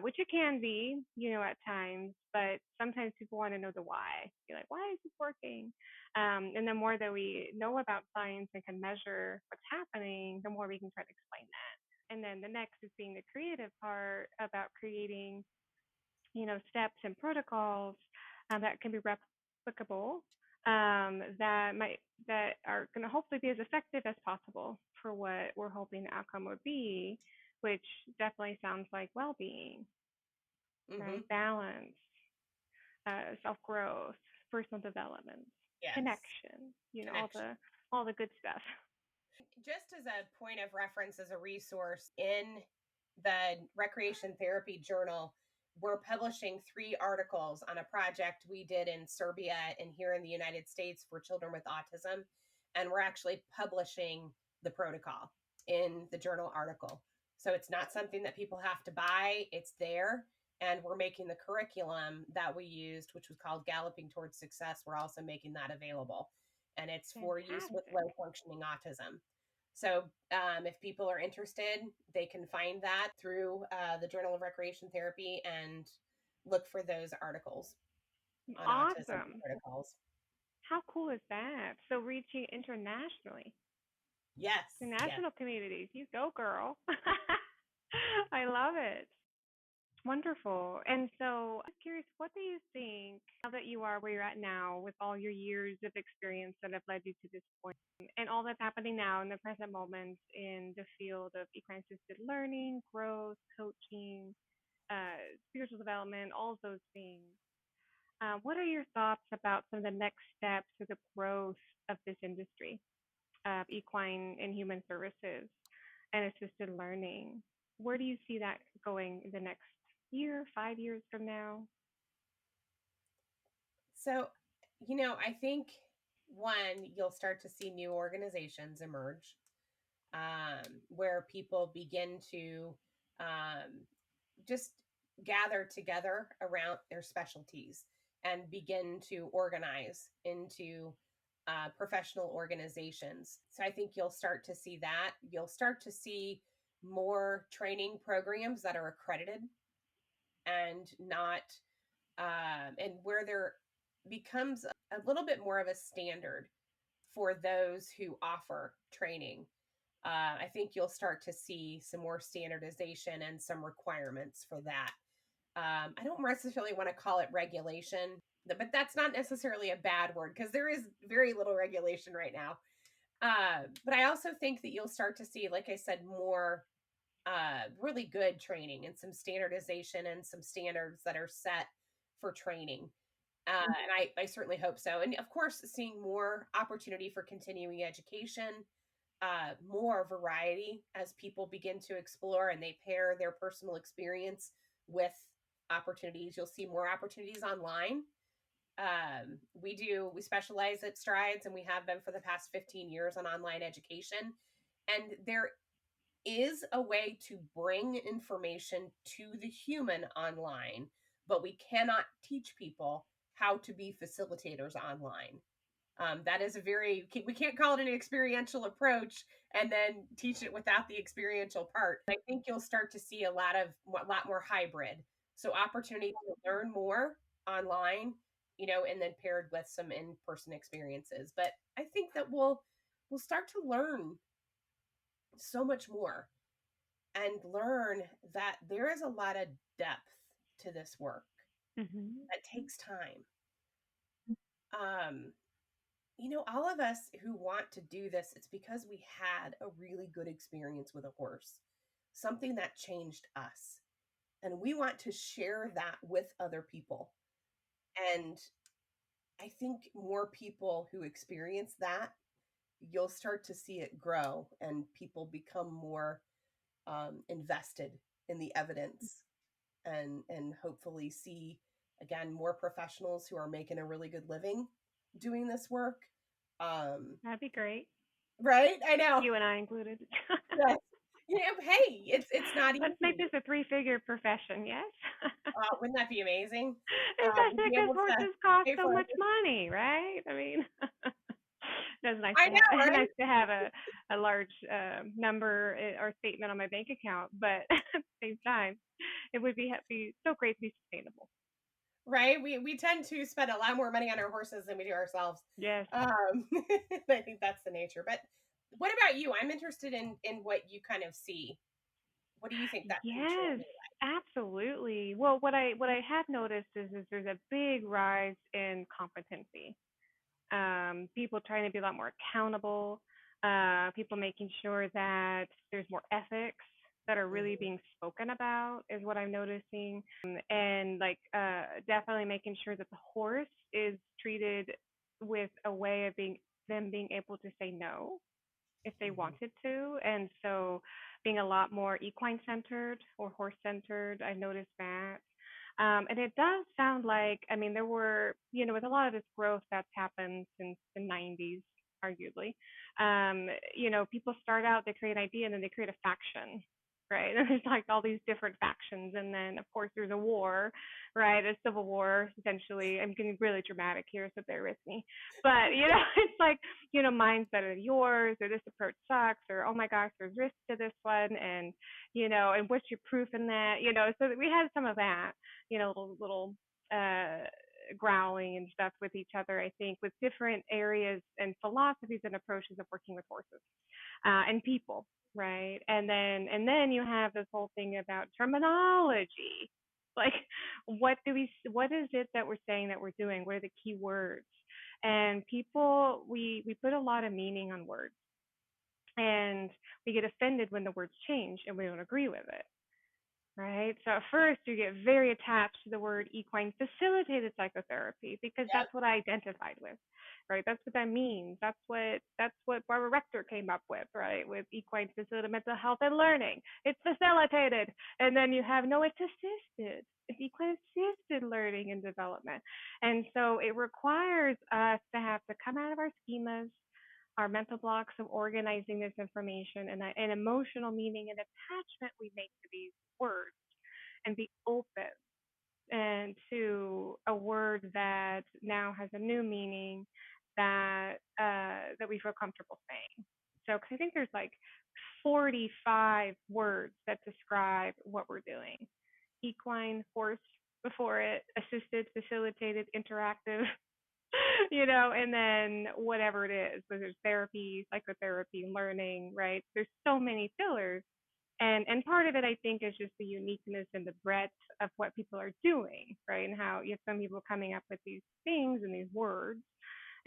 which it can be, at times. But sometimes people want to know the why. You're like, why is this working? And the more that we know about science and can measure what's happening, the more we can try to explain that. And then the next is being the creative part about creating, steps and protocols that can be replicable, that are going to hopefully be as effective as possible for what we're hoping the outcome would be, which definitely sounds like well-being, Mm-hmm. right? Balance, self-growth, personal development, Yes. connection, all the good stuff. Just as a point of reference, as a resource, in the Recreation Therapy Journal, we're publishing 3 articles on a project we did in Serbia and here in the United States for children with autism. And we're actually publishing the protocol in the journal article. So it's not something that people have to buy, it's there. And we're making the curriculum that we used, which was called Galloping Towards Success. We're also making that available. And it's for use with low functioning autism. So if people are interested, they can find that through the Journal of Recreation Therapy and look for those articles on autism protocols. How cool is that? So reaching internationally. Yes. The national communities. You go, girl. I love it. Wonderful. And so I'm curious, what do you think now that you are where you're at now with all your years of experience that have led you to this point and all that's happening now in the present moment in the field of equine-assisted learning, growth, coaching, spiritual development, all of those things? What are your thoughts about some of the next steps for the growth of this industry of equine and human services and assisted learning? Where do you see that going in the next year, 5 years from now? So, I think one, you'll start to see new organizations emerge where people begin to just gather together around their specialties and begin to organize into professional organizations. So I think you'll start to see that. You'll start to see more training programs that are accredited and not, and where there becomes a little bit more of a standard for those who offer training. I think you'll start to see some more standardization and some requirements for that. I don't necessarily want to call it regulation, but that's not necessarily a bad word because there is very little regulation right now. But I also think that you'll start to see, like I said, more really good training and some standardization and some standards that are set for training. And I certainly hope so. And of course, seeing more opportunity for continuing education, more variety as people begin to explore and they pair their personal experience with opportunities. You'll see more opportunities online. We specialize at Strides and we have been for the past 15 years on online education. And there is a way to bring information to the human online, but we cannot teach people how to be facilitators online. That is we can't call it an experiential approach and then teach it without the experiential part. I think you'll start to see a lot more hybrid. So opportunity to learn more online, and then paired with some in-person experiences. But I think that we'll start to learn so much more and learn that there is a lot of depth to this work that takes time. All of us who want to do this, it's because we had a really good experience with a horse, something that changed us. And we want to share that with other people. And I think more people who experience that, you'll start to see it grow and people become more invested in the evidence and hopefully see again, more professionals who are making a really good living doing this work. That'd be great. Right? I know. You and I included. Yes. Hey, it's not Let's make easy. this a 3-figure profession, yes? Wouldn't that be amazing? We'd Especially be because able to horses cost pay so for much it. money, right? I mean, that's nice I to know, have. right? Nice to have a large number or statement on my bank account, but at the same time, it would be so great to be sustainable. Right? We tend to spend a lot more money on our horses than we do ourselves. Yes. I think that's the nature. But what about you? I'm interested in what you kind of see. What do you think that future will Yes, be absolutely. Well, what I have noticed is there's a big rise in competency. People trying to be a lot more accountable, people making sure that there's more ethics that are like? really being spoken about is what I'm noticing. And like definitely making sure that the horse is treated with a way of being able to say no if they Hmm. wanted to. And so being a lot more equine centered or horse centered, I noticed that. And it does sound like, I mean, there were, with a lot of this growth that's happened since the 90s, arguably, people start out, they create an idea, and then they create a faction, right? And there's like all these different factions. And then, of course, there's a war, right? A civil war, essentially. I'm getting really dramatic here, so bear with me. But, it's like, mine's better than yours, or this approach sucks, or oh my gosh, there's risk to this one. And, and what's your proof in that? So that we had some of that, little uh, growling and stuff with each other, I think, with different areas and philosophies and approaches of working with horses and people, right? And then you have this whole thing about terminology. Like, what is it that we're saying that we're doing? What are the key words? And people, we put a lot of meaning on words, and we get offended when the words change and we don't agree with it, right? So at first you get very attached to the word equine facilitated psychotherapy because Yep. that's what I identified with, right? That's what that means. That's what Barbara Rector came up with, right? With equine facilitated mental health and learning. It's facilitated. And then you have no, it's assisted. It's equine assisted learning and development. And so it requires us to have to come out of our schemas, our mental blocks of organizing this information and emotional meaning and attachment we make to these words, and be open and to a word that now has a new meaning that we feel comfortable saying. So, because I think there's like 45 words that describe what we're doing: equine, horse, before it, assisted, facilitated, interactive, and then whatever it is, whether it's therapy, psychotherapy, learning, right? There's so many fillers. And part of it, I think, is just the uniqueness and the breadth of what people are doing, right? And how you have some people coming up with these things and these words.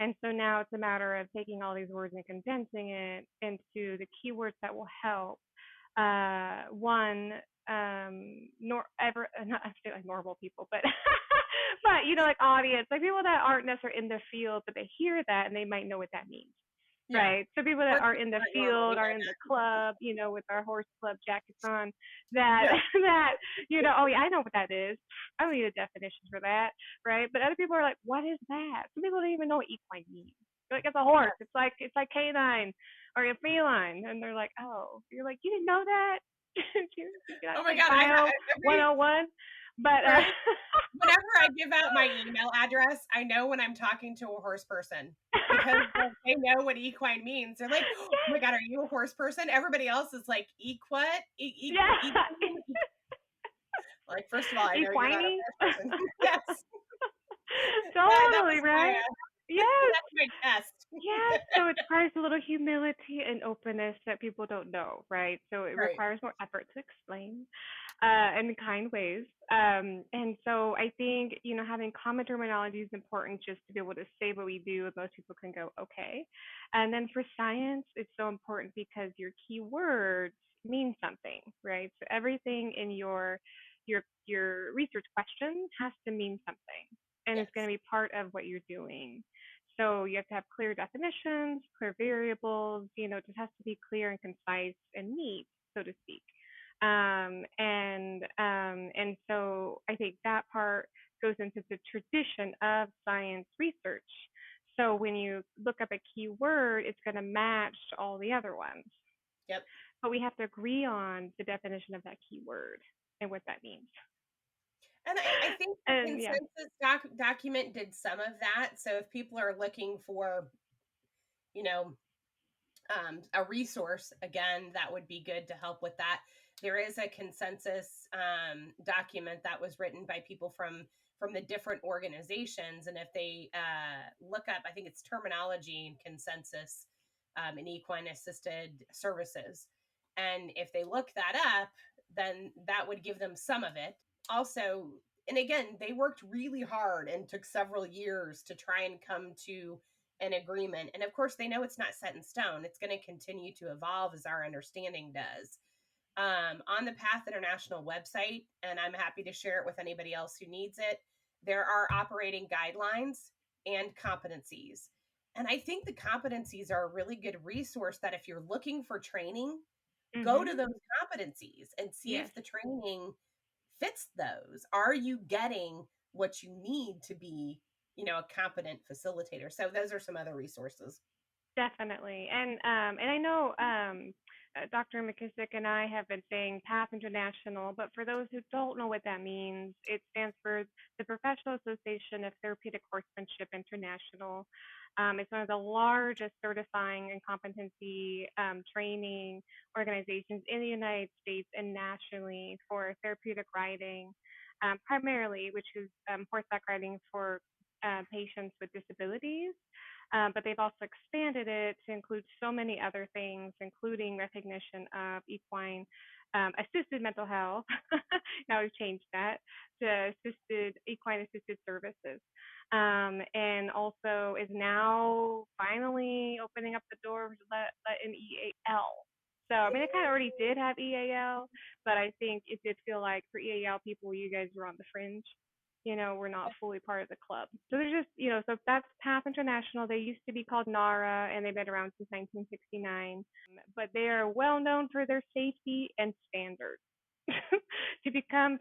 And so now it's a matter of taking all these words and condensing it into the keywords that will help one not I say like normal people, but but like audience, like people that aren't necessarily in the field, but they hear that and they might know what that means. Yeah. Right. So people that Horses aren't in the aren't normal. We field, know aren't in the club, with our horse club jackets on, that that. that oh yeah, I know what that is. I don't need a definition for that, right? But other people are like, what is that? Some people don't even know what equine means. They're like, it's a Yeah. horse. It's like canine or a feline, and they're like, oh, you're like, you didn't know that? Did you not Oh my take God. bio Every 101? But right. Whenever I give out my email address, I know when I'm talking to a horse person because they know what equine means. They're like, oh my yes, God, are you a horse person? Everybody else is like, equine? yeah, Like, first of all, I know you're not a equine. horse person. Yes. That Totally, was my right? Yes. that's my test. Yes, so it requires a little humility and openness that people don't know, right? So it Right. requires more effort to explain in kind ways. And so I think, having common terminology is important just to be able to say what we do, and most people can go, okay. And then for science, it's so important because your keywords mean something, right? So everything in your research question has to mean something, and it's going Yes. to be part of what you're doing. So you have to have clear definitions, clear variables, it just has to be clear and concise and neat, so to speak. And so I think that part goes into the tradition of science research. So when you look up a keyword, it's going to match all the other ones. Yep. But we have to agree on the definition of that keyword and what that means. And I think the And yeah. consensus document did some of that. So if people are looking for, you know, a resource, again, that would be good to help with that. There is a consensus document that was written by people from the different organizations, and if they look up, I think it's terminology and consensus in equine-assisted services, and if they look that up, then that would give them some of it. Also, and again, they worked really hard and took several years to try and come to an agreement. And of course, they know it's not set in stone. It's going to continue to evolve as our understanding does. On the Path International website, and I'm happy to share it with anybody else who needs it, there are operating guidelines and competencies. And I think the competencies are a really good resource that if you're looking for training, go to those competencies and see if the training fits those. Are you getting what you need to be, a competent facilitator? So those are some other resources. Definitely. And I know Dr. McKissock and I have been saying PATH International, but for those who don't know what that means, it stands for the Professional Association of Therapeutic Horsemanship International. It's one of the largest certifying and competency training organizations in the United States and nationally for therapeutic riding, primarily, which is horseback riding for patients with disabilities. But they've also expanded it to include so many other things, including recognition of equine assisted mental health. Now we've changed that to equine assisted services. And also is now finally opening up the door to let in EAL. So, I mean, it kind of already did have EAL, but I think it did feel like for EAL people, you guys were on the fringe. We're not fully part of the club. So there's just, so that's PATH International. They used to be called NARA, and they've been around since 1969. But they are well known for their safety and standards. To become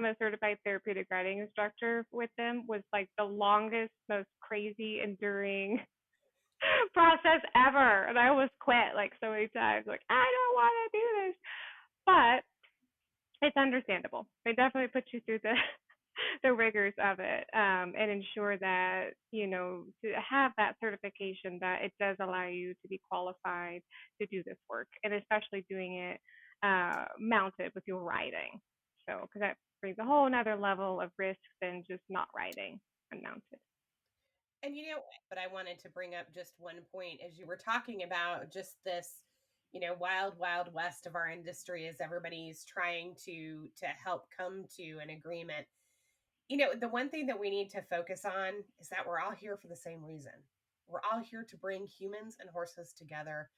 a certified therapeutic riding instructor with them was like the longest, most crazy, enduring process ever. And I almost quit like so many times, like, I don't want to do this. But it's understandable. They definitely put you through the rigors of it, and ensure that, to have that certification, that it does allow you to be qualified to do this work, and especially doing it mounted with your riding. So, because that brings a whole nother level of risk than just not riding unmounted. And but I wanted to bring up just one point as you were talking about just this, wild, wild west of our industry as everybody's trying to help come to an agreement. The one thing that we need to focus on is that we're all here for the same reason. We're all here to bring humans and horses together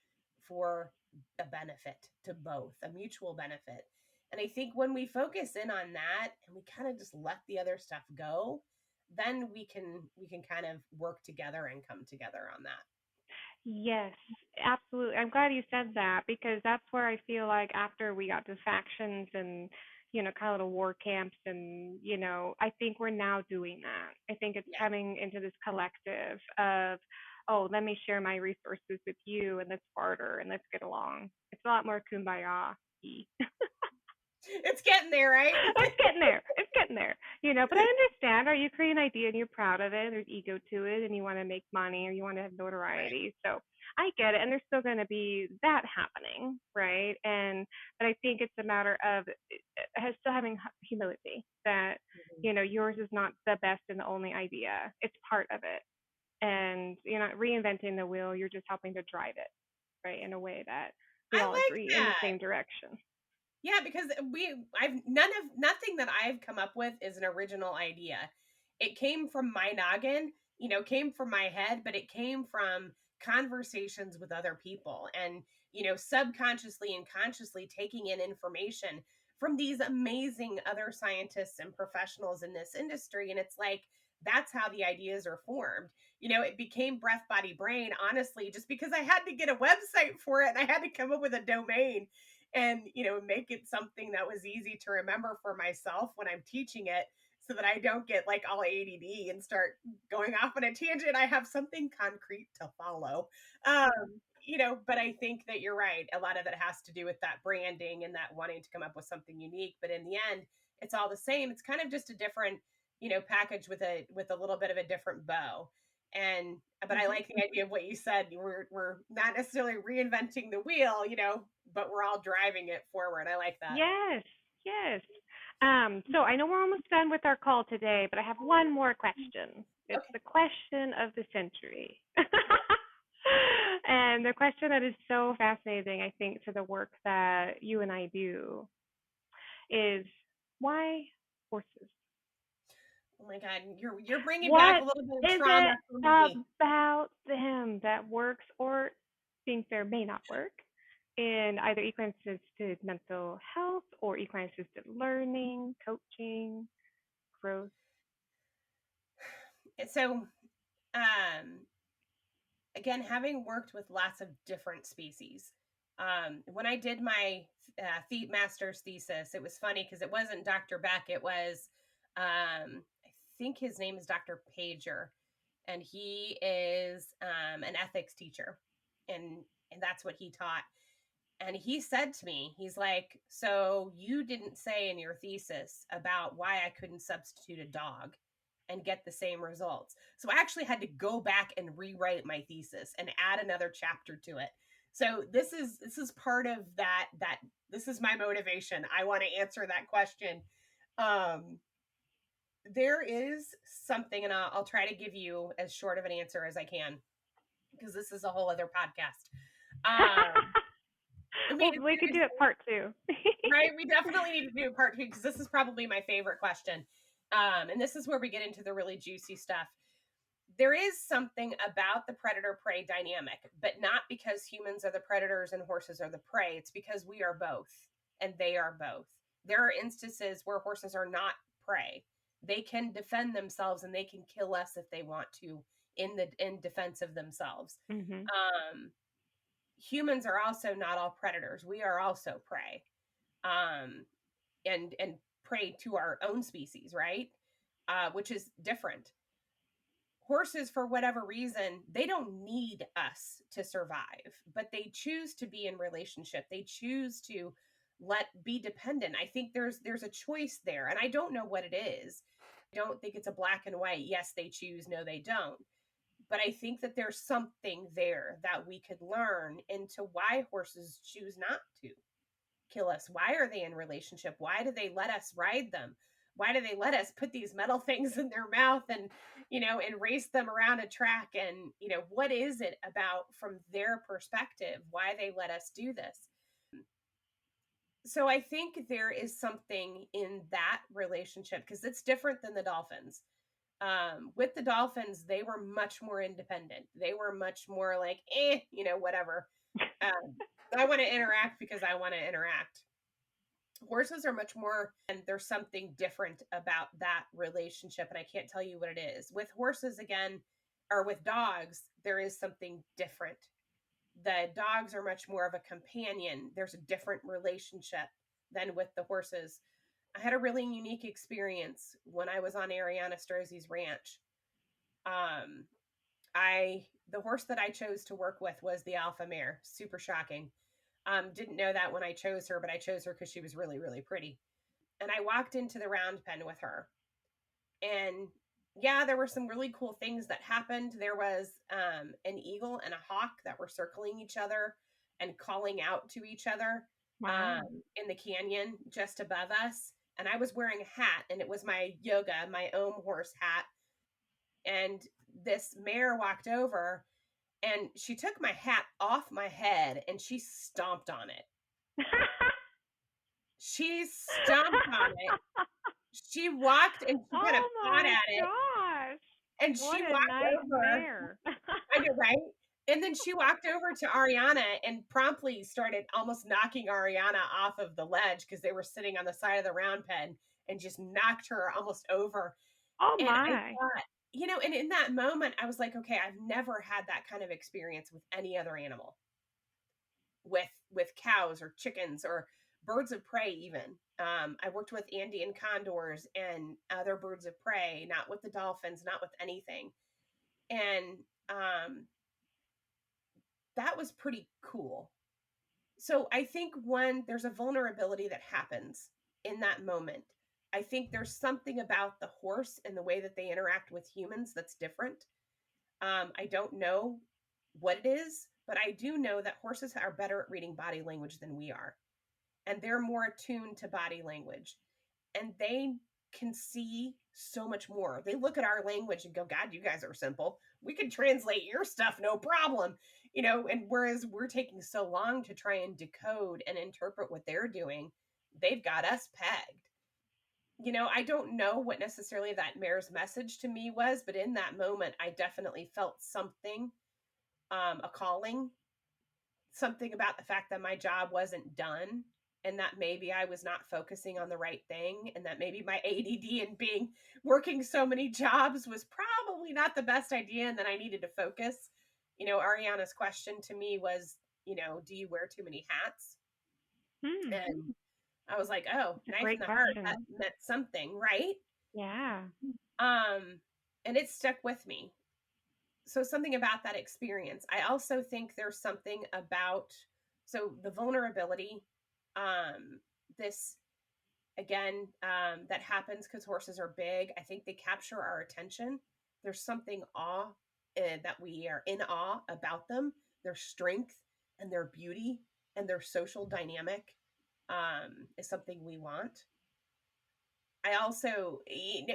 for a benefit to both, a mutual benefit. And I think when we focus in on that and we kind of just let the other stuff go, then we can kind of work together and come together on that. Yes, absolutely. I'm glad you said that, because that's where I feel like after we got to factions and, kind of little war camps and, I think we're now doing that. I think it's coming into this collective of, oh, let me share my resources with you and let's barter and let's get along. It's a lot more kumbaya-y. It's getting there, right? It's getting there. But I understand. Right? You create an idea and you're proud of it. There's ego to it, and you want to make money or you want to have notoriety. Right. So I get it, and there's still going to be that happening, right? But I think it's a matter of still having humility that yours is not the best and the only idea. It's part of it, and you're not reinventing the wheel. You're just helping to drive it, right, in a way that we all agree in the same direction. Yeah, because nothing that I've come up with is an original idea. It came from my noggin, came from my head, but it came from conversations with other people and, subconsciously and consciously taking in information from these amazing other scientists and professionals in this industry. And it's like, that's how the ideas are formed. It became Breath, Body, Brain, honestly, just because I had to get a website for it and I had to come up with a domain and make it something that was easy to remember for myself when I'm teaching it. so that I don't get like all ADD and start going off on a tangent. I have something concrete to follow. But I think that you're right. A lot of it has to do with that branding and that wanting to come up with something unique. But in the end, it's all the same. It's kind of just a different, package with a little bit of a different bow. But I like the idea of what you said. We're not necessarily reinventing the wheel, but we're all driving it forward. I like that. Yes, yes. So I know we're almost done with our call today, but I have one more question. It's the question of the century. And the question that is so fascinating, I think, to the work that you and I do is, why horses? Oh my God, you're bringing back a little bit of trauma for me. What is it about them that works, or think there may not work, in either equine-assisted mental health or equine-assisted learning, coaching, growth? So, again, having worked with lots of different species, when I did my master's thesis, it was funny because it wasn't Dr. Beck. It was, I think his name is Dr. Pager, and he is an ethics teacher, and that's what he taught. And he said to me, he's like, so you didn't say in your thesis about why I couldn't substitute a dog and get the same results. So I actually had to go back and rewrite my thesis and add another chapter to it. So this is part of that this is my motivation. I want to answer that question. There is something, and I'll try to give you as short of an answer as I can, because this is a whole other podcast. Well, we could do it part 2. Right? We definitely need to do part 2, because this is probably my favorite question. And this is where we get into the really juicy stuff. There is something about the predator-prey dynamic, but not because humans are the predators and horses are the prey. It's because we are both, and they are both. There are instances where horses are not prey. They can defend themselves, and they can kill us if they want to in defense of themselves. Humans are also not all predators. We are also prey, and prey to our own species, right? Which is different. Horses, for whatever reason, they don't need us to survive, but they choose to be in relationship. They choose to be dependent. I think there's a choice there, and I don't know what it is. I don't think it's a black and white. Yes, they choose. No, they don't. But I think that there's something there that we could learn into why horses choose not to kill us. Why are they in relationship? Why do they let us ride them? Why do they let us put these metal things in their mouth and race them around a track? And, what is it about, from their perspective, why they let us do this? So I think there is something in that relationship, because it's different than the dolphins. With the dolphins, they were much more independent. They were much more like, whatever. I want to interact because I want to interact. Horses are much more, and there's something different about that relationship, and I can't tell you what it is. With horses, again, or with dogs, there is something different. The dogs are much more of a companion. There's a different relationship than with the horses. I had a really unique experience when I was on Ariana Strozzi's ranch. The horse that I chose to work with was the alpha mare. Super shocking. Didn't know that when I chose her, but I chose her because she was really, really pretty. And I walked into the round pen with her. And yeah, there were some really cool things that happened. There was an eagle and a hawk that were circling each other and calling out to each other. Wow. In the canyon just above us. And I was wearing a hat, and it was my my own horse hat. And this mare walked over, and she took my hat off my head and she stomped on it. She stomped on it. She walked and she kind of pawed at it. Gosh. And What she a walked nice over. mare. I know, right? And then she walked over to Ariana and promptly started almost knocking Ariana off of the ledge, because they were sitting on the side of the round pen, and just knocked her almost over. Oh And my. I thought, and in that moment, I was like, okay, I've never had that kind of experience with any other animal, with cows or chickens or birds of prey even. I worked with Andean condors and other birds of prey, not with the dolphins, not with anything. And that was pretty cool. So I think when there's a vulnerability that happens in that moment, I think there's something about the horse and the way that they interact with humans that's different. I don't know what it is, but I do know that horses are better at reading body language than we are. And they're more attuned to body language. And they can see so much more. They look at our language and go, God, you guys are simple. We can translate your stuff, no problem. And whereas we're taking so long to try and decode and interpret what they're doing, they've got us pegged. I don't know what necessarily that mare's message to me was, but in that moment, I definitely felt something, a calling, something about the fact that my job wasn't done and that maybe I was not focusing on the right thing and that maybe my ADD and working so many jobs was probably not the best idea and that I needed to focus. Ariana's question to me was, do you wear too many hats? And I was like, oh, That's a knife in great the heart, question. that meant something, right? Yeah. And it stuck with me. So something about that experience. I also think there's something about the vulnerability, this again, that happens because horses are big. I think they capture our attention. There's something that we are in awe about them, their strength and their beauty and their social dynamic is something we want. I also,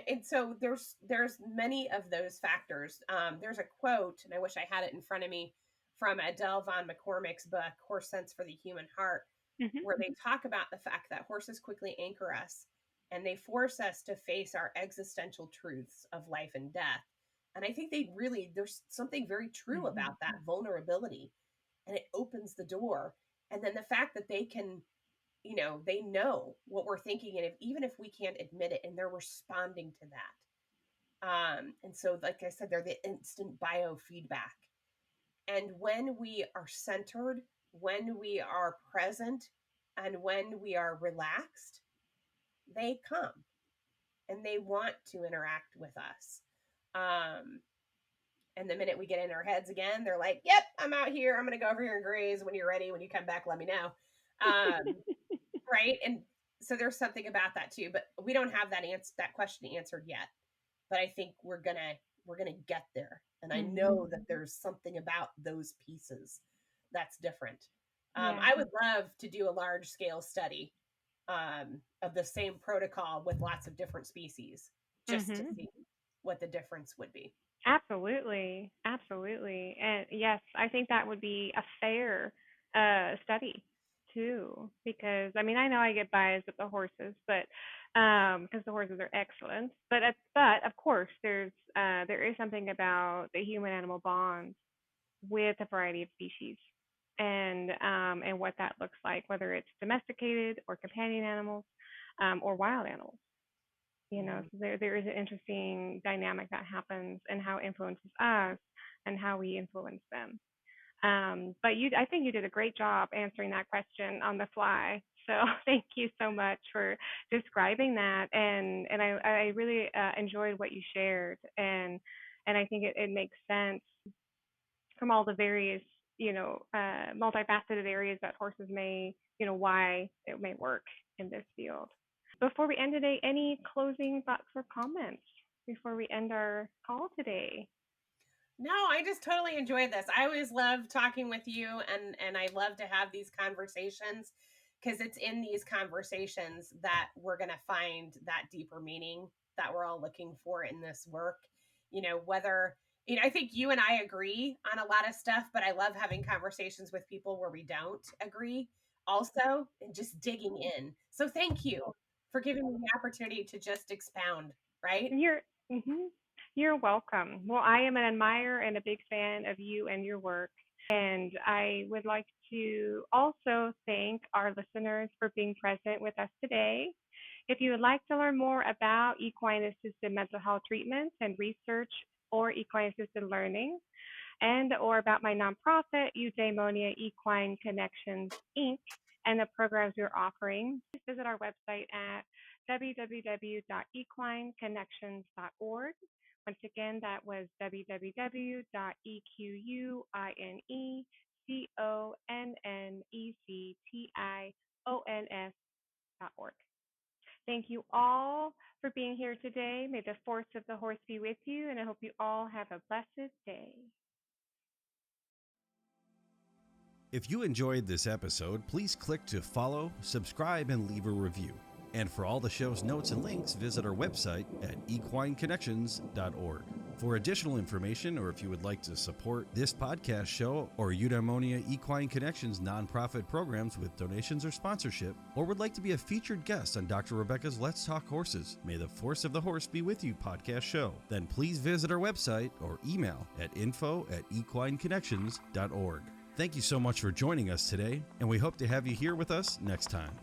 and so there's many of those factors. There's a quote, and I wish I had it in front of me, from Adele von McCormick's book, Horse Sense for the Human Heart, where they talk about the fact that horses quickly anchor us and they force us to face our existential truths of life and death. And I think there's something very true about that vulnerability, and it opens the door. And then the fact that they can, they know what we're thinking, and even if we can't admit it, and they're responding to that. And so, like I said, they're the instant biofeedback. And when we are centered, when we are present, and when we are relaxed, they come and they want to interact with us. And the minute we get in our heads again, they're like, yep, I'm out here. I'm going to go over here and graze. When you're ready, when you come back, let me know. Right. And so there's something about that too, but we don't have that question answered yet. But I think we're going to get there. And I know that there's something about those pieces that's different. I would love to do a large scale study of the same protocol with lots of different species just to see what the difference would be. Absolutely. Absolutely. And yes, I think that would be a fair study too, because I mean, I know I get biased with the horses, but because the horses are excellent, but of course there is something about the human animal bond with a variety of species and what that looks like, whether it's domesticated or companion animals or wild animals. So there is an interesting dynamic that happens and how it influences us and how we influence them. But I think you did a great job answering that question on the fly. So thank you so much for describing that, and I really enjoyed what you shared, and I think it makes sense from all the various multifaceted areas that horses may why it may work in this field. Before we end today, any closing thoughts or comments before we end our call today? No, I just totally enjoyed this. I always love talking with you, and I love to have these conversations because it's in these conversations that we're going to find that deeper meaning that we're all looking for in this work. Whether, I think you and I agree on a lot of stuff, but I love having conversations with people where we don't agree also, and just digging in. So thank you for giving me the opportunity to just expound, right? You're welcome. Well, I am an admirer and a big fan of you and your work. And I would like to also thank our listeners for being present with us today. If you would like to learn more about equine-assisted mental health treatments and research or equine-assisted learning, or about my nonprofit, Eudaimonia Equine Connections, Inc., and the programs we're offering, please visit our website at www.equine-connections.org. Once again, that was www.equine-connections.org. Thank you all for being here today. May the force of the horse be with you, and I hope you all have a blessed day. If you enjoyed this episode, please click to follow, subscribe, and leave a review. And for all the show's notes and links, visit our website at equine-connections.org. For additional information, or if you would like to support this podcast show or Eudaimonia Equine Connections nonprofit programs with donations or sponsorship, or would like to be a featured guest on Dr. Rebecca's Let's Talk Horses, May the Force of the Horse Be With You podcast show, then please visit our website or email at info@equine-connections.org. Thank you so much for joining us today, and we hope to have you here with us next time.